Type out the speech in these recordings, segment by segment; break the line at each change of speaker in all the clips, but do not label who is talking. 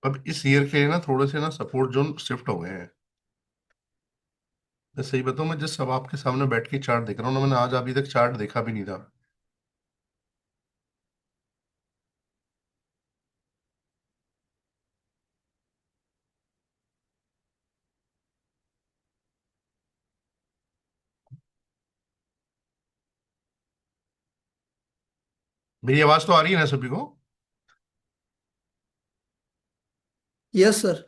अब इस ईयर के लिए ना थोड़े से ना सपोर्ट जोन शिफ्ट हो गए हैं। मैं सही बताऊं, मैं जिस सब आपके सामने बैठ के चार्ट देख रहा हूँ ना, मैंने आज अभी तक चार्ट देखा भी नहीं था। मेरी आवाज तो आ रही है ना सभी को?
Yes sir.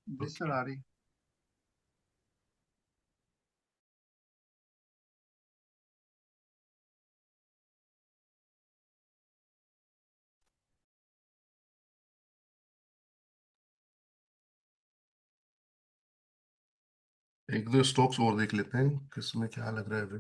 यस सर, आ रही। एक दो स्टॉक्स और देख लेते हैं किसमें क्या लग रहा है अभी।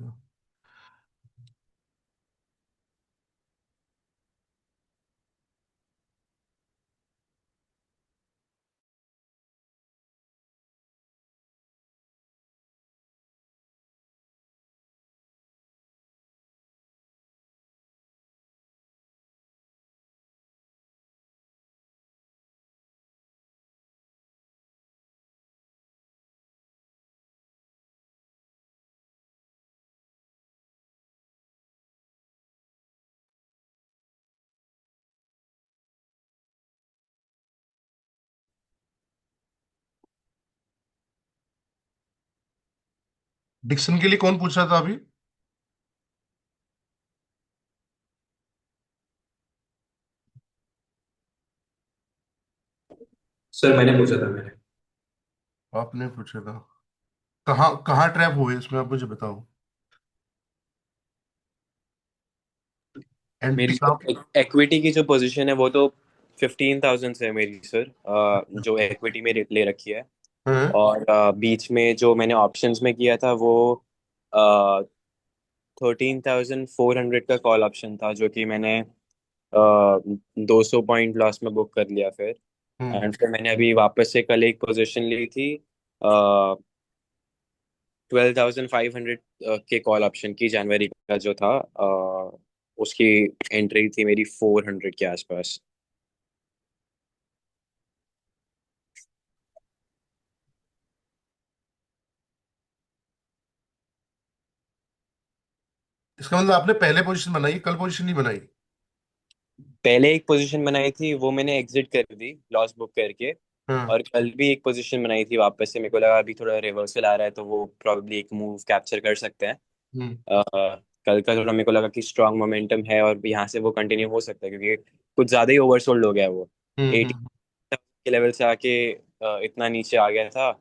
डिक्सन के लिए कौन पूछ रहा था अभी?
सर मैंने पूछा था मैंने।
आपने पूछा था? कहाँ कहाँ ट्रैप हुए इसमें, आप मुझे बताओ। एंटी
मेरी
कहाँ?
सर इक्विटी की जो पोजीशन है वो तो 15,000 से है मेरी सर, जो इक्विटी में ले रखी है।
हाँ।
और बीच में जो मैंने ऑप्शंस में किया था वो 13,400 का कॉल ऑप्शन था, जो कि मैंने 200 पॉइंट लॉस में बुक कर लिया फिर।
हम्म।
एंड फिर मैंने अभी वापस से कल एक पोजीशन ली थी 12,500 के कॉल ऑप्शन की, जनवरी का जो था, उसकी एंट्री थी मेरी 400 के आसपास।
इसका मतलब आपने पहले पोजीशन बनाई, कल पोजीशन नहीं बनाई?
पहले एक पोजीशन बनाई थी, वो मैंने एग्जिट कर दी लॉस बुक करके।
हाँ।
और कल भी एक पोजीशन बनाई थी वापस से, मेरे को लगा अभी थोड़ा रिवर्सल आ रहा है तो वो प्रॉब्ली एक मूव कैप्चर कर सकते हैं।
हम्म।
कल का थोड़ा मेरे को लगा कि स्ट्रांग मोमेंटम है और यहाँ से वो कंटिन्यू हो सकता है, क्योंकि कुछ ज़्यादा ही ओवरसोल्ड हो गया है वो। एटी
हम्म।
के लेवल से आके इतना नीचे आ गया था।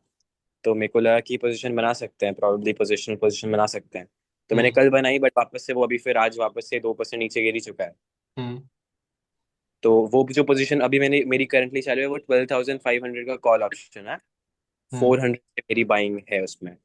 तो मेरे को लगा कि पोजीशन बना सकते हैं, प्रॉब्ली पोजीशनल पोजीशन बना सकते हैं। तो मैंने
हम्म।
कल बनाई, बट वापस से वो अभी फिर आज वापस से 2% नीचे गिर ही चुका है।
हम्म।
तो वो जो पोजीशन अभी मैंने मेरी करंटली चालू है वो 12,500 का कॉल ऑप्शन है।
हम्म।
400 मेरी बाइंग है उसमें।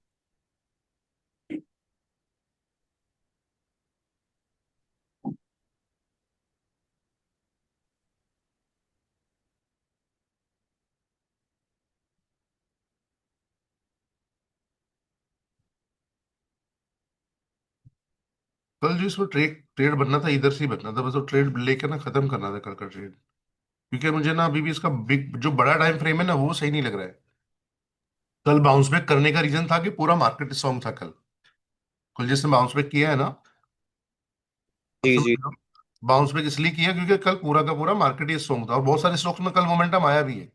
कल जो इसमें ट्रेड ट्रेड बनना था, इधर से ही बनना था, बस वो ट्रेड लेकर ना खत्म करना था कल का ट्रेड। क्योंकि मुझे ना अभी भी इसका बिग जो बड़ा टाइम फ्रेम है ना, वो सही नहीं लग रहा है। कल बाउंस बैक करने का रीजन था कि पूरा मार्केट स्ट्रांग था कल। कल जिसने बाउंस बैक किया है ना, अब
जी
समझ
जी।
लो। बाउंस बैक इसलिए किया क्योंकि कल पूरा का पूरा मार्केट ही स्ट्रांग था, और बहुत सारे स्टॉक्स में कल मोमेंटम आया भी है।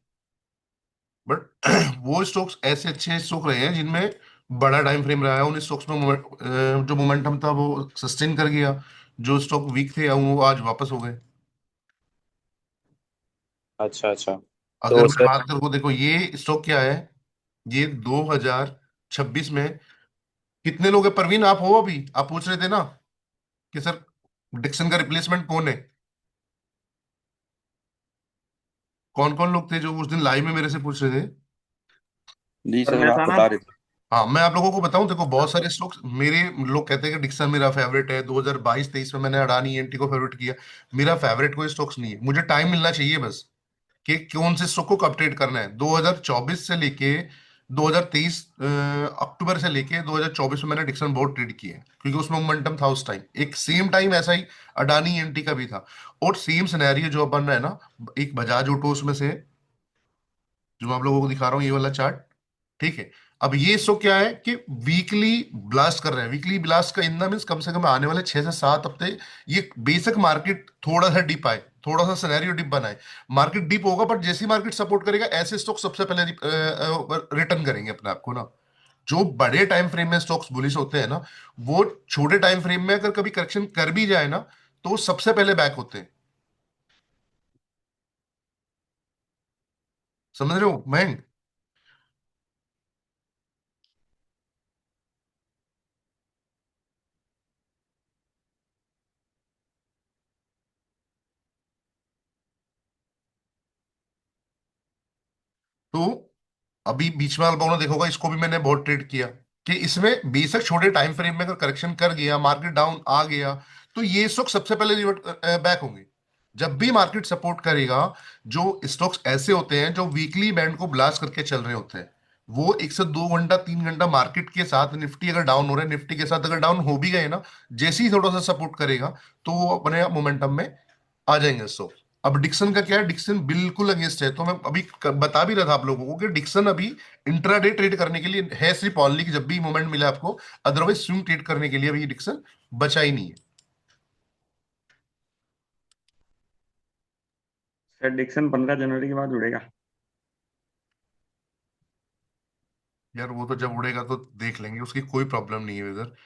बट वो स्टॉक्स ऐसे अच्छे स्टॉक रहे हैं जिनमें बड़ा टाइम फ्रेम रहा है। उन स्टॉक्स में जो मोमेंटम था वो सस्टेन कर गया। जो स्टॉक वीक थे वो आज वापस हो गए।
अच्छा अच्छा।
अगर
तो
मैं
सर
बात करूँ, देखो ये स्टॉक क्या है। ये 2026 में कितने लोग हैं? परवीन आप हो? अभी आप पूछ रहे थे ना कि सर डिक्सन का रिप्लेसमेंट कौन है। कौन कौन लोग थे जो उस दिन लाइव में मेरे से पूछ रहे थे?
जी
और
सर,
मैं
आप
था ना।
बता रहे थे।
हाँ, मैं आप लोगों को बताऊं, देखो बहुत सारे स्टॉक्स मेरे, लोग कहते हैं कि डिक्सन मेरा फेवरेट है। 2022-23 में मैंने अडानी एनटी को फेवरेट किया। मेरा फेवरेट कोई स्टॉक्स नहीं है, मुझे टाइम मिलना चाहिए बस कि कौन से स्टॉक को अपडेट करना है। 2024 से लेके 2023 अक्टूबर से लेके 2024 में मैंने डिक्सन बहुत ट्रेड किए हैं, क्योंकि उसमें मोमेंटम था उस टाइम। एक सेम टाइम ऐसा ही अडानी एनटी का भी था। और सेम सिनेरियो जो अब बन रहा है ना, एक बजाज ऑटो उसमें से है, जो मैं आप लोगों को दिखा रहा हूँ, ये वाला चार्ट। ठीक है। अब ये स्टॉक क्या है कि वीकली ब्लास्ट कर रहे हैं। वीकली ब्लास्ट का इन मीन्स कम से कम आने वाले 6 से 7 हफ्ते ये बेशक मार्केट थोड़ा सा डिप आए, थोड़ा सा सिनेरियो डिप बनाए, मार्केट डिप होगा, बट जैसी मार्केट सपोर्ट करेगा ऐसे स्टॉक सबसे पहले रिटर्न करेंगे अपने आप को ना। जो बड़े टाइम फ्रेम में स्टॉक्स बुलिश होते हैं ना, वो छोटे टाइम फ्रेम में अगर कभी करेक्शन कर भी जाए ना, तो वो सबसे पहले बैक होते हैं। समझ रहे हो मयंक? तो अभी बीच में आप लोगों ने देखा होगा, इसको भी मैंने बहुत ट्रेड किया कि इसमें बेशक छोटे टाइम फ्रेम में अगर करेक्शन कर गया, मार्केट डाउन आ गया, तो ये स्टॉक सबसे पहले रिवर्ट बैक होंगे। जब भी मार्केट सपोर्ट करेगा, जो स्टॉक्स ऐसे होते हैं जो वीकली बैंड को ब्लास्ट करके चल रहे होते हैं, वो 1 से 2 घंटा 3 घंटा मार्केट के साथ, निफ्टी अगर डाउन हो रहा है, निफ्टी के साथ अगर डाउन हो भी गए ना, जैसे ही थोड़ा सा सपोर्ट करेगा, तो वो अपने मोमेंटम में आ जाएंगे स्टॉक। अब डिक्सन का क्या है, डिक्सन बिल्कुल अगेंस्ट है। तो मैं अभी बता भी रहा था आप लोगों को कि डिक्सन अभी इंट्राडे ट्रेड करने के लिए है, सिर्फ ऑनली कि जब भी मोमेंट मिला आपको, अदरवाइज स्विंग ट्रेड करने के लिए अभी डिक्सन बचा ही नहीं है।
सर डिक्सन 15 जनवरी के बाद उड़ेगा।
यार वो तो जब उड़ेगा तो देख लेंगे, उसकी कोई प्रॉब्लम नहीं है इधर,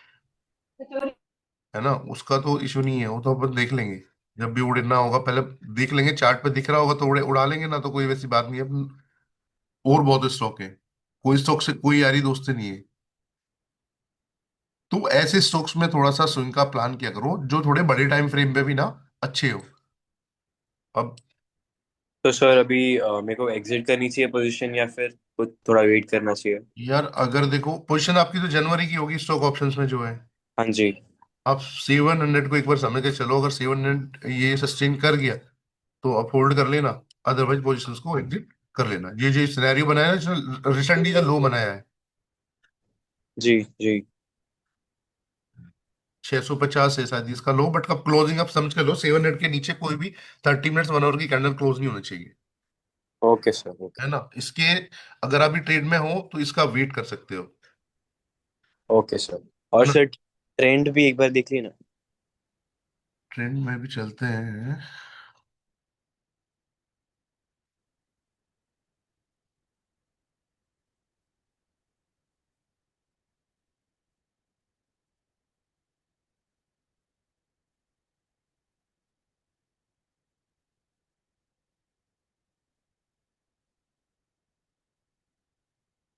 है ना, उसका तो इशू नहीं है, वो तो अपन देख लेंगे। जब भी उड़ना होगा पहले देख लेंगे, चार्ट पे दिख रहा होगा तो उड़ा लेंगे, ना तो कोई वैसी बात नहीं है अपन। और बहुत स्टॉक है, कोई स्टॉक से कोई यारी दोस्ती नहीं है। तो ऐसे स्टॉक्स में थोड़ा सा स्विंग का प्लान किया करो, जो थोड़े बड़े टाइम फ्रेम पे भी ना अच्छे हो। अब
तो सर अभी मेरे को एग्जिट करनी चाहिए पोजीशन या फिर कुछ थोड़ा वेट करना चाहिए?
यार अगर देखो, पोजीशन आपकी तो जनवरी की होगी स्टॉक ऑप्शंस में जो है,
हाँ जी।
आप 700 को एक बार समझ के चलो। अगर 700 ये सस्टेन कर गया तो आप होल्ड कर लेना, अदरवाइज पोजीशंस को एग्जिट कर लेना। ये जो सिनेरियो बनाया है, रिसेंटली जो लो बनाया है,
जी जी।
650 है शायद इसका लो, बट कब क्लोजिंग आप समझ के लो, 700 के नीचे कोई भी 30 मिनट्स 1 आवर की कैंडल क्लोज नहीं होनी चाहिए,
ओके सर, ओके।
है ना। इसके अगर आप भी ट्रेड में हो तो इसका वेट कर सकते हो,
ओके सर। और
है ना।
सर ट्रेंड भी एक बार देख ली ना?
ट्रेंड में भी चलते हैं।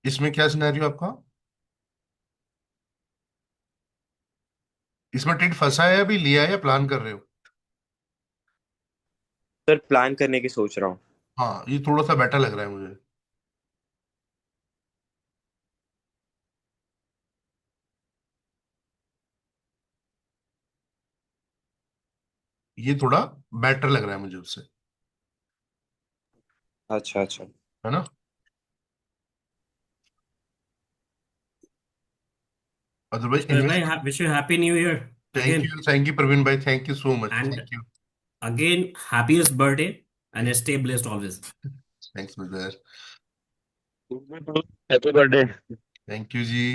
इसमें क्या सिनेरियो आपका, इसमें ट्रेड फंसा है, अभी लिया है या प्लान कर रहे हो?
सर प्लान करने की सोच रहा हूँ।
हाँ, ये थोड़ा सा बेटर लग रहा है मुझे। ये थोड़ा बेटर लग रहा है मुझे उससे,
अच्छा अच्छा।
है ना। Otherwise
So
invest.
I wish you happy new year again,
thank you Praveen भाई, thank you so much,
and
thank you.
again happiest birthday and stay blessed always.
Thanks brother.
Happy birthday
thank you जी।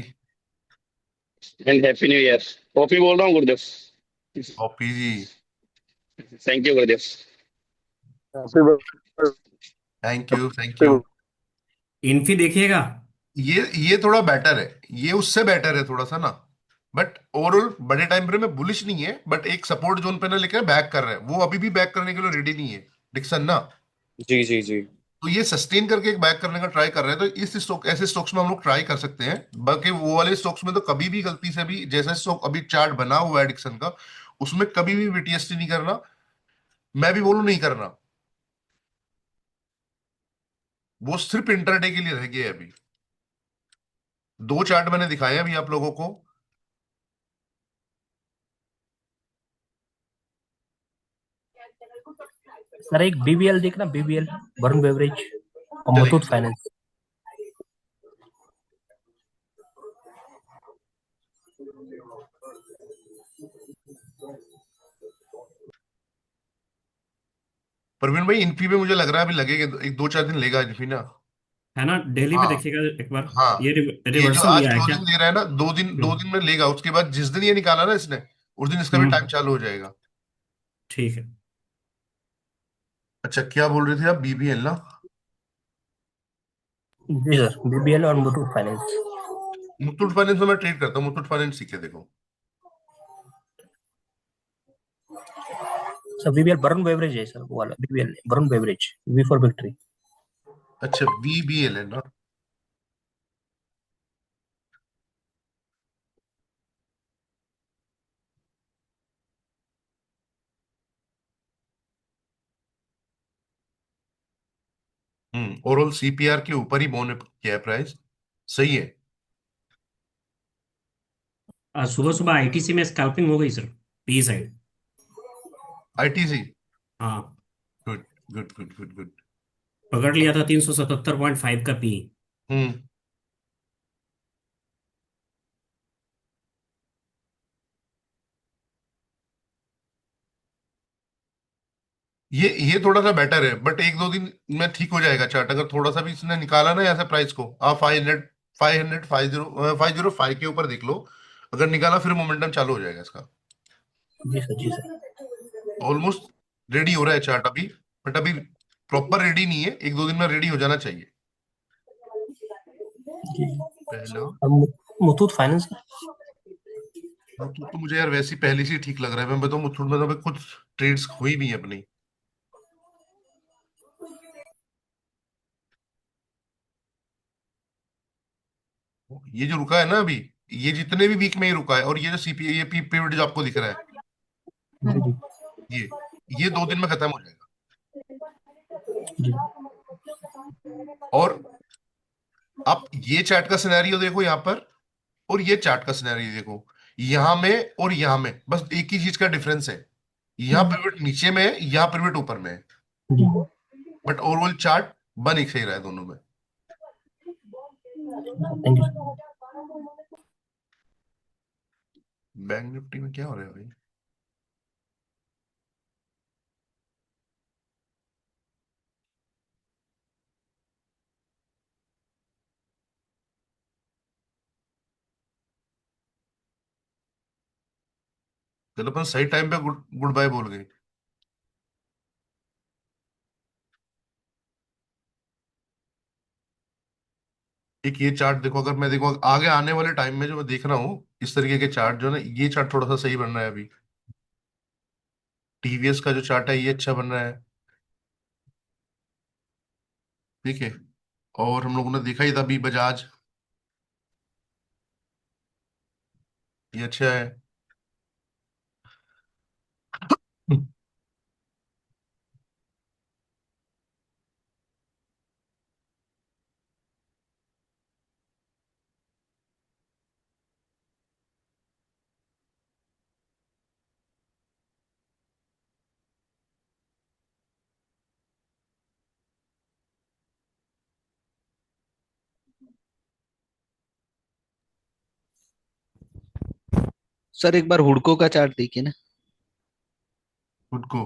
And happy new year. Coffee बोल रहा हूँ गुरुदेव।
Copy जी।
Thank you गुरुदेव।
Thank you thank you.
Infy देखिएगा।
ये थोड़ा बेटर है, ये उससे बेटर है थोड़ा सा ना, बट ओवरऑल बड़े टाइम फ्रेम में बुलिश नहीं है, बट एक सपोर्ट जोन पे ना लेकर बैक कर रहा है, वो अभी भी बैक करने के लिए रेडी नहीं है डिक्सन ना।
जी जी जी।
तो ये सस्टेन करके एक बैक करने का ट्राई कर रहे हैं, तो इस स्टॉक, ऐसे स्टॉक्स में हम लोग ट्राई कर सकते हैं। बाकी वो वाले स्टॉक्स में तो कभी भी गलती से भी, जैसा स्टॉक अभी चार्ट बना हुआ है डिक्सन का, उसमें कभी भी वीटीएसटी नहीं करना, मैं भी बोलूं नहीं करना। वो सिर्फ इंटरडे के लिए रह गया है अभी। दो चार्ट मैंने दिखाए अभी आप लोगों को।
सर एक बीबीएल देखना, बीबीएल वरुण बेवरेज और मुथूट
चलेगा।
फाइनेंस।
प्रवीण भाई, इन्फी पे मुझे लग रहा है अभी लगेगा, 1 2 4 दिन लेगा इन्फी ना।
है ना, डेली पे
हाँ
देखिएगा एक बार।
हाँ,
ये
ये जो
रिवर्सल
आज
लिया है क्या?
क्लोजिंग दे रहा है ना, दो
हम्म
दिन में लेगा, उसके बाद जिस दिन ये निकाला ना इसने, उस दिन इसका भी टाइम
हम्म,
चालू हो जाएगा।
ठीक है।
अच्छा, क्या बोल रहे थे आप, बीबीएल ना?
जी सर, बीबीएल और मुथूट फाइनेंस।
मुथूट फाइनेंस में मैं ट्रेड करता हूँ, मुथूट फाइनेंस सीखे देखो।
सर बीबीएल वरुण बेवरेज है सर, वो वाला बीबीएल नहीं, Varun Beverage, V for victory.
अच्छा, बीबीएल है ना? ओवरऑल सीपीआर के ऊपर ही बोन क्या है प्राइस, सही है।
आज सुबह सुबह आईटीसी में स्कैल्पिंग हो गई सर, पी साइड।
आईटीसी,
हाँ,
good good good good good.
पकड़ लिया था 377.5 का पी।
हम्म ये थोड़ा सा बेटर है, बट एक दो दिन में ठीक हो जाएगा चार्ट, अगर थोड़ा सा भी इसने निकाला ना ऐसे प्राइस को, आप 500 505 के ऊपर देख लो, अगर निकाला फिर मोमेंटम चालू हो जाएगा इसका।
जी सर, जी सर।
ऑलमोस्ट रेडी हो रहा है चार्ट अभी, बट अभी प्रॉपर रेडी नहीं है, एक दो दिन में रेडी हो जाना चाहिए।
जी।
पहला
और मुथूट फाइनेंस।
मुथूट तो मुझे यार वैसे ही पहले से ही ठीक लग रहा है, मैं बताऊं मुथूट में तो अभी कुछ ट्रेड्स हुई भी है अपनी। ये जो रुका है ना अभी, ये जितने भी वीक में ही रुका है, और ये जो सीपी ये पीपीडी जो आपको दिख रहा है,
जी जी
ये ये 2 दिन में खत्म हो जाएगा।
जी।
और आप ये चार्ट का सिनेरियो देखो यहाँ पर, और ये चार्ट का सिनेरियो देखो, यहाँ में और यहाँ में बस एक ही चीज का डिफरेंस है, यहाँ पिवट नीचे में है, यहाँ पिवट ऊपर में है,
जी।
बट ओवरऑल चार्ट बन एक सही रहा है दोनों में।
Thank you.
बैंक निफ्टी में क्या हो रहा है भाई? चलो अपन सही टाइम पे गुड गुड बाय बोल गए। एक ये चार्ट देखो, अगर मैं देखो आगे आने वाले टाइम में जो मैं देख रहा हूँ, इस तरीके के चार्ट जो है ना, ये चार्ट थोड़ा सा सही बन रहा है अभी। टीवीएस का जो चार्ट है ये अच्छा बन रहा है, ठीक है। और हम लोगों ने देखा ही था अभी बजाज, ये अच्छा है।
सर एक बार हुडको का चार्ट देखिए ना।
खुद को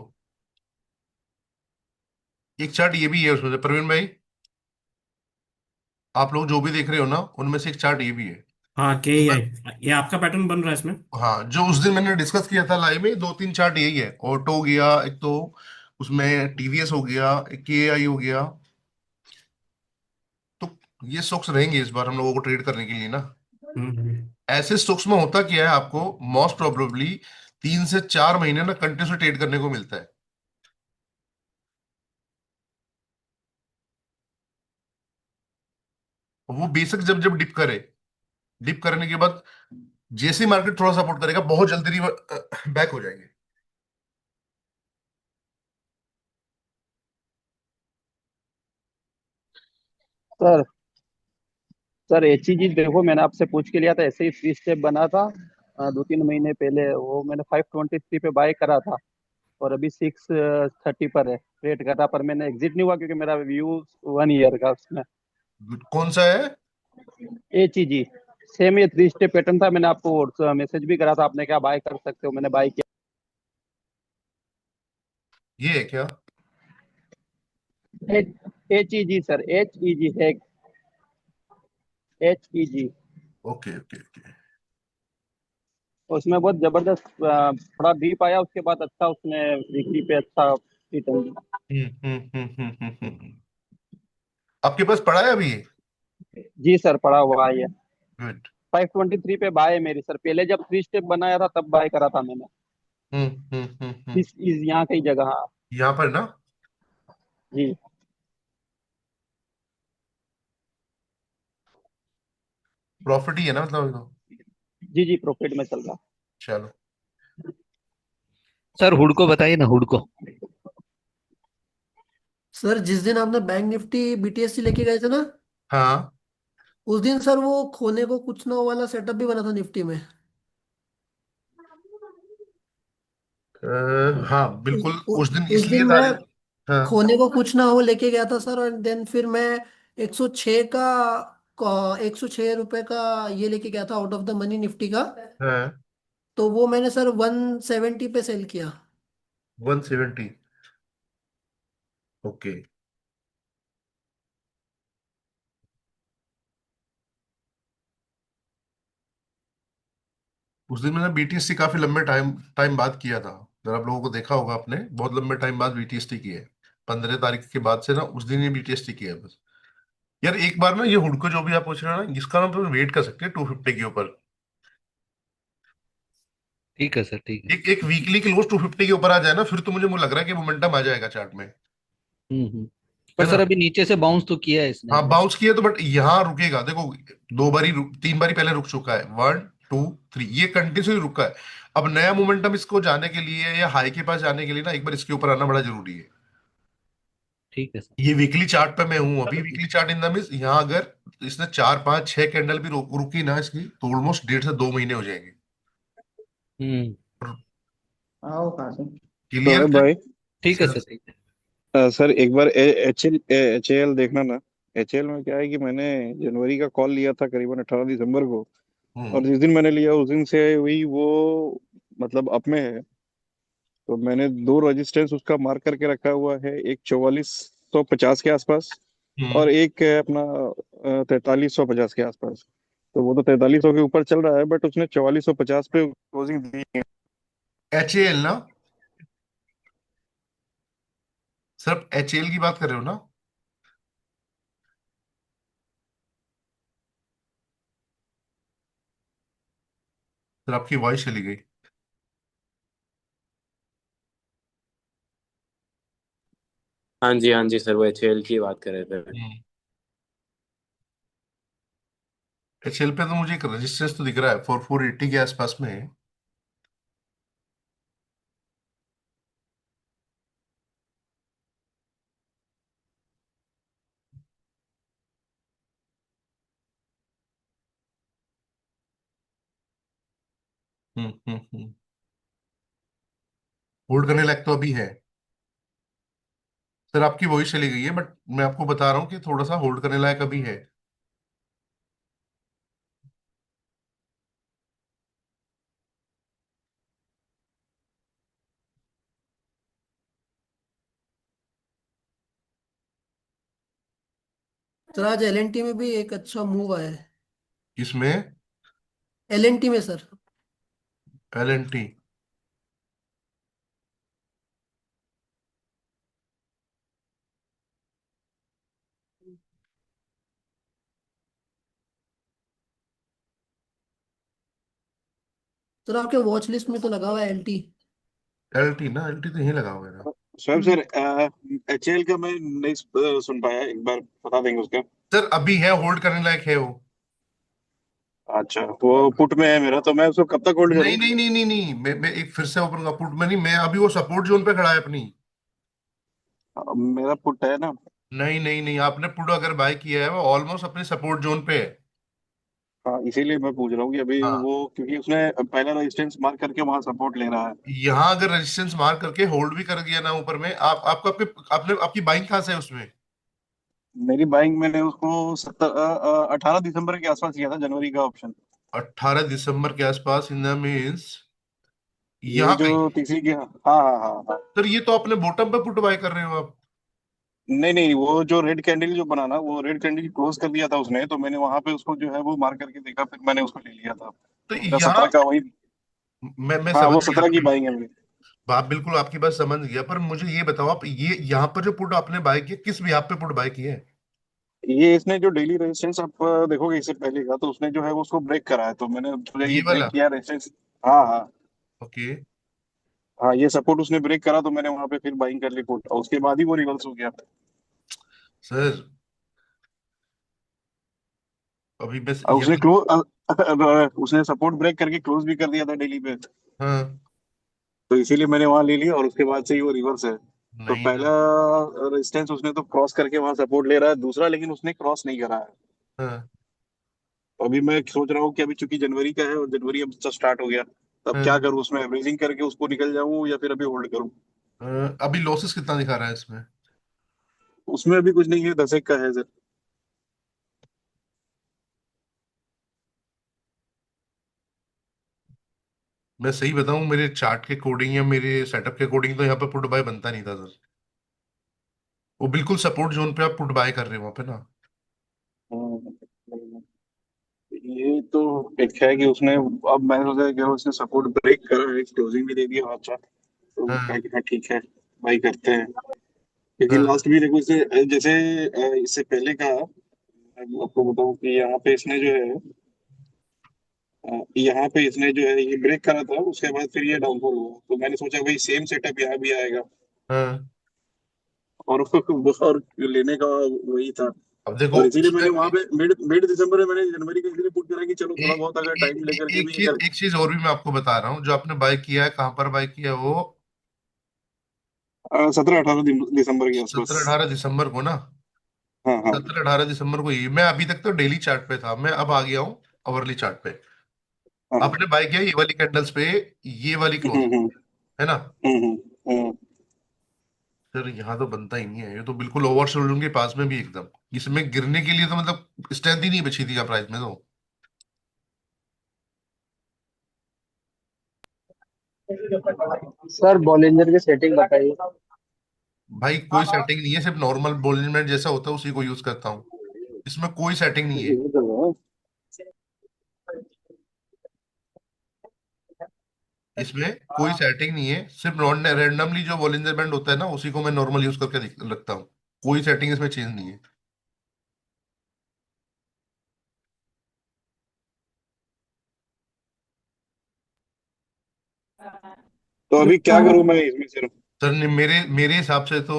एक चार्ट ये भी है उसमें से प्रवीण भाई, आप लोग जो भी देख रहे हो ना, उनमें से एक चार्ट ये भी है।
हाँ, के
तो
ई
मैं,
आई, ये आपका पैटर्न बन रहा है इसमें।
हाँ, जो उस दिन मैंने डिस्कस किया था लाइव में, दो तीन चार्ट यही है, ऑटो हो गया एक तो, उसमें टीवीएस हो गया, एक केआई हो गया, तो ये स्टॉक्स रहेंगे इस बार हम लोगों को ट्रेड करने के लिए ना।
हम्म।
ऐसे स्टॉक्स में होता क्या है, आपको मोस्ट प्रोबेबली 3 से 4 महीने ना कंटिन्यू ट्रेड करने को मिलता है। वो बेशक जब जब डिप करे, डिप करने के बाद जैसे मार्केट थोड़ा सपोर्ट करेगा, बहुत जल्दी बैक हो जाएंगे।
सर सर एक चीज देखो, मैंने आपसे पूछ के लिया था, ऐसे ही 3 स्टेप बना था 2-3 महीने पहले, वो मैंने 523 पे बाय करा था, और अभी 630 पर है, ट्रेड कर रहा, पर मैंने एग्जिट नहीं हुआ क्योंकि मेरा व्यू 1 ईयर का उसमें।
कौन सा है?
ACG, सेम ये 3 स्टेप पैटर्न था, मैंने आपको मैसेज भी करा था, आपने क्या बाय कर सकते हो, मैंने बाय किया।
ये है क्या?
HEG सर, HEG है। HEG।
Okay okay okay.
उसमें बहुत जबरदस्त थोड़ा डीप आया, उसके बाद अच्छा उसने वीकली पे अच्छा रिटर्न दिया।
आपके पास पड़ा है अभी?
जी सर, पड़ा हुआ है ये।
गुड।
523 पे बाय है मेरी सर, पहले जब 3 स्टेप बनाया था तब बाय करा था मैंने। इस यहाँ कई जगह, हाँ।
यहाँ पर ना
जी
प्रॉफिट ही है ना, मतलब तो।
जी जी, प्रॉफिट में चल रहा।
चलो।
सर हुडको बताइए ना, हुडको।
सर जिस दिन आपने बैंक निफ्टी बीटीएससी लेके गए थे ना,
हाँ
उस दिन सर वो खोने को कुछ ना हो वाला सेटअप भी बना था निफ्टी में।
हाँ
उस,
बिल्कुल,
उ,
उस दिन
उस
इसलिए
दिन
था।
मैं
हाँ
खोने को कुछ ना हो लेके गया था सर, और देन फिर मैं 106 का 106 रुपए का ये लेके गया था out of the money Nifty का।
हाँ।
तो वो मैंने सर 170 पे सेल किया।
170। ओके। उस दिन मैंने बीटीएसटी काफी लंबे टाइम टाइम बाद किया था। अगर आप लोगों को देखा होगा, आपने बहुत लंबे टाइम बाद बीटीएसटी किया है। 15 तारीख के बाद से ना, उस दिन ये बीटीएसटी किया है बस। यार एक बार ना, ये हुडको जो भी आप पूछ रहे हो ना, इसका ना हम वेट कर सकते हैं 250 के ऊपर।
ठीक है सर, ठीक है।
एक एक वीकली क्लोज 250 के ऊपर आ जाए ना, फिर तो मुझे लग रहा है कि मोमेंटम आ जाएगा चार्ट में।
पर
है
सर
ना?
अभी नीचे से बाउंस तो किया है इसने
हाँ
अभी।
बाउंस किया तो, बट यहाँ रुकेगा देखो। 2 बारी 3 बारी पहले रुक चुका है, 1 2 3, ये कंटिन्यूसली रुका है। अब नया मोमेंटम इसको जाने के लिए या हाई के पास जाने के लिए ना, एक बार इसके ऊपर आना बड़ा जरूरी है।
ठीक है सर।
ये वीकली चार्ट पे मैं हूं अभी, weekly chart in the means, यहाँ अगर इसने 4 5 6 कैंडल भी रुकी ना इसकी, तो ऑलमोस्ट 1.5 से 2 महीने हो जाएंगे।
हम्म।
आओ कहाँ से।
क्लियर
शोएब
है?
भाई,
ठीक है सर, ठीक है।
सर एक बार एच ए एल देखना ना। एच ए एल में क्या है कि मैंने जनवरी का कॉल लिया था करीबन 18 दिसंबर को, और
हम्म
जिस दिन मैंने लिया उस दिन से हुई वो मतलब अप में है। तो मैंने दो रेजिस्टेंस उसका मार्क करके रखा हुआ है, एक 4450 के आसपास,
हम्म।
और एक है अपना 4350 के आसपास। तो वो तो 4300 के ऊपर चल रहा है, बट उसने 4450 पे क्लोजिंग दी है।
HAL ना? सिर्फ HAL की बात कर रहे हो ना? सर आपकी वॉइस चली गई।
हाँ जी सर, वो HAL की बात कर रहे थे।
HAL पे तो मुझे एक रेजिस्टेंस तो दिख रहा है, 4480 के आसपास में है। हम्म। होल्ड करने लायक तो अभी है। सर आपकी वॉइस चली गई है, बट मैं आपको बता रहा हूँ कि थोड़ा सा होल्ड करने लायक अभी है।
सर आज एलएनटी में भी एक अच्छा मूव आया है।
किसमें?
एलएनटी में सर।
LNT?
सर आपके वॉच लिस्ट में तो लगा हुआ है एलटी।
LT ना, LT तो यहीं लगा हुआ है ना।
Shoaib sir, H A L का मैं नहीं सुन पाया, एक बार बता देंगे उसका।
सर अभी है, होल्ड करने लायक है वो।
अच्छा, वो पुट में है मेरा, तो मैं उसको कब तक होल्ड
नहीं
करूं?
नहीं नहीं नहीं नहीं, मैं एक फिर से ओपन का पुट में नहीं, मैं अभी वो सपोर्ट जोन पे खड़ा है अपनी।
मेरा पुट है ना।
नहीं नहीं नहीं, आपने पुट अगर बाय किया है, वो ऑलमोस्ट अपने सपोर्ट जोन पे है।
हाँ, इसीलिए मैं पूछ रहा हूँ कि अभी
हाँ,
वो, क्योंकि उसने पहला रेजिस्टेंस मार्क करके वहां सपोर्ट ले रहा है।
यहाँ अगर रेजिस्टेंस मार करके होल्ड भी कर दिया ना ऊपर में, आप आपको आपके आपने आपकी बाइंग कहाँ से है उसमें?
मेरी बाइंग मैंने उसको 18 दिसंबर के आसपास किया था, जनवरी का ऑप्शन।
18 दिसंबर के आसपास, इन द मीन्स
ये
यहाँ
जो
कहीं।
तीसरी की, हाँ हाँ हाँ हाँ।
सर ये तो अपने बॉटम पे पुट बाय कर रहे हो आप।
नहीं नहीं, वो जो रेड कैंडल जो बना ना, वो रेड कैंडल क्लोज कर दिया था उसने, तो मैंने वहां पे उसको जो है वो मार करके देखा, फिर मैंने उसको ले लिया था।
तो
तो मेरा
यहाँ
17 का वही।
मैं
हाँ,
समझ
वो
गया
17 की बाइंग है मेरी।
बात, बिल्कुल आपकी बात समझ गया, पर मुझे ये बताओ आप, ये यहाँ पर जो पुट आपने बाय किया, किस भी आप पे पुट बाय किया है?
ये इसने जो डेली रेजिस्टेंस आप देखोगे इससे पहले का, तो उसने जो है वो उसको ब्रेक करा है, तो मैंने सोचा
ये
ये
वाला?
ब्रेक किया रेजिस्टेंस। हाँ हाँ।
ओके।
हाँ, ये सपोर्ट उसने ब्रेक करा, तो मैंने वहां पे फिर बाइंग कर ली पुट, और उसके बाद ही वो रिवर्स हो गया।
सर अभी बस
और उसने
यहाँ।
क्लोज उसने सपोर्ट ब्रेक करके क्लोज भी कर दिया था डेली पे।
हाँ।
तो इसीलिए मैंने वहां ले लिया, और उसके बाद से ही वो रिवर्स है। तो
नहीं
पहला
ना।
रेजिस्टेंस उसने तो क्रॉस करके वहां सपोर्ट ले रहा है, दूसरा लेकिन उसने क्रॉस नहीं करा है।
हाँ।
तो अभी मैं सोच रहा हूँ कि अभी चूंकि जनवरी का है और जनवरी अब तो स्टार्ट हो गया, तो अब क्या
हाँ।
करूँ, उसमें एवरेजिंग करके उसको निकल जाऊं या फिर अभी होल्ड करूं।
अभी लॉसेस कितना दिखा रहा है इसमें?
उसमें अभी कुछ नहीं है, 10 एक का है सर।
मैं सही बताऊं, मेरे चार्ट के कोडिंग या मेरे सेटअप के कोडिंग तो यहाँ पे पुट बाय बनता नहीं था सर। वो बिल्कुल सपोर्ट जोन पे आप पुट बाय कर रहे हो वहां पे ना।
हम्म, ये तो एक है कि उसने, अब मैंने सोचा कि उसने सपोर्ट ब्रेक करा है, क्लोजिंग भी दे दिया, अच्छा। तो कहा
हाँ।
कि हाँ ठीक है, भाई करते हैं। क्योंकि
हाँ।
लास्ट भी देखो इससे जैसे इससे पहले का, मैं आपको बताऊं कि यहाँ पे इसने जो है यहाँ पे इसने जो है ये ब्रेक करा था, उसके बाद फिर ये डाउनफॉल हुआ, तो मैंने सोचा भाई सेम सेटअप यहाँ भी आएगा।
हाँ।
और और लेने का वही था।
अब देखो
और इसीलिए
उसमें
मैंने वहां पे मिड मिड दिसंबर में मैंने जनवरी का इसीलिए पुट करा कि चलो थोड़ा बहुत अगर टाइम लेकर के भी अगर।
एक चीज और भी मैं आपको बता रहा हूँ, जो आपने बाय किया है कहाँ पर बाय किया है वो?
17-18 दिसंबर के आसपास।
17-18 दिसंबर को ना?
हाँ हाँ
17-18 दिसंबर को ही मैं अभी तक तो डेली चार्ट पे था, मैं अब आ गया हूँ अवरली चार्ट पे।
हाँ।
आपने बाय किया ये वाली कैंडल्स पे, ये वाली क्लोज
हम्म
है ना?
हम्म हम्म हम्म।
सर यहाँ तो बनता ही नहीं है, ये तो बिल्कुल ओवरशोल्डर के पास में भी एकदम। इसमें गिरने के लिए तो मतलब स्ट्रेंथ ही नहीं बची थी क्या प्राइस में तो?
सर बॉलिंजर की सेटिंग बताइए।
भाई कोई सेटिंग नहीं है, सिर्फ नॉर्मल बोलमेंट जैसा होता है उसी को यूज करता हूँ। इसमें कोई सेटिंग नहीं है।
ये तो है।
इसमें कोई सेटिंग नहीं है, सिर्फ नॉन रैंडमली जो बॉलिंजर बैंड होता है ना उसी को मैं नॉर्मल यूज करके रखता हूँ। कोई सेटिंग इसमें चेंज नहीं है।
तो अभी क्या करूं मैं इसमें सिर्फ।
सर मेरे मेरे हिसाब से तो,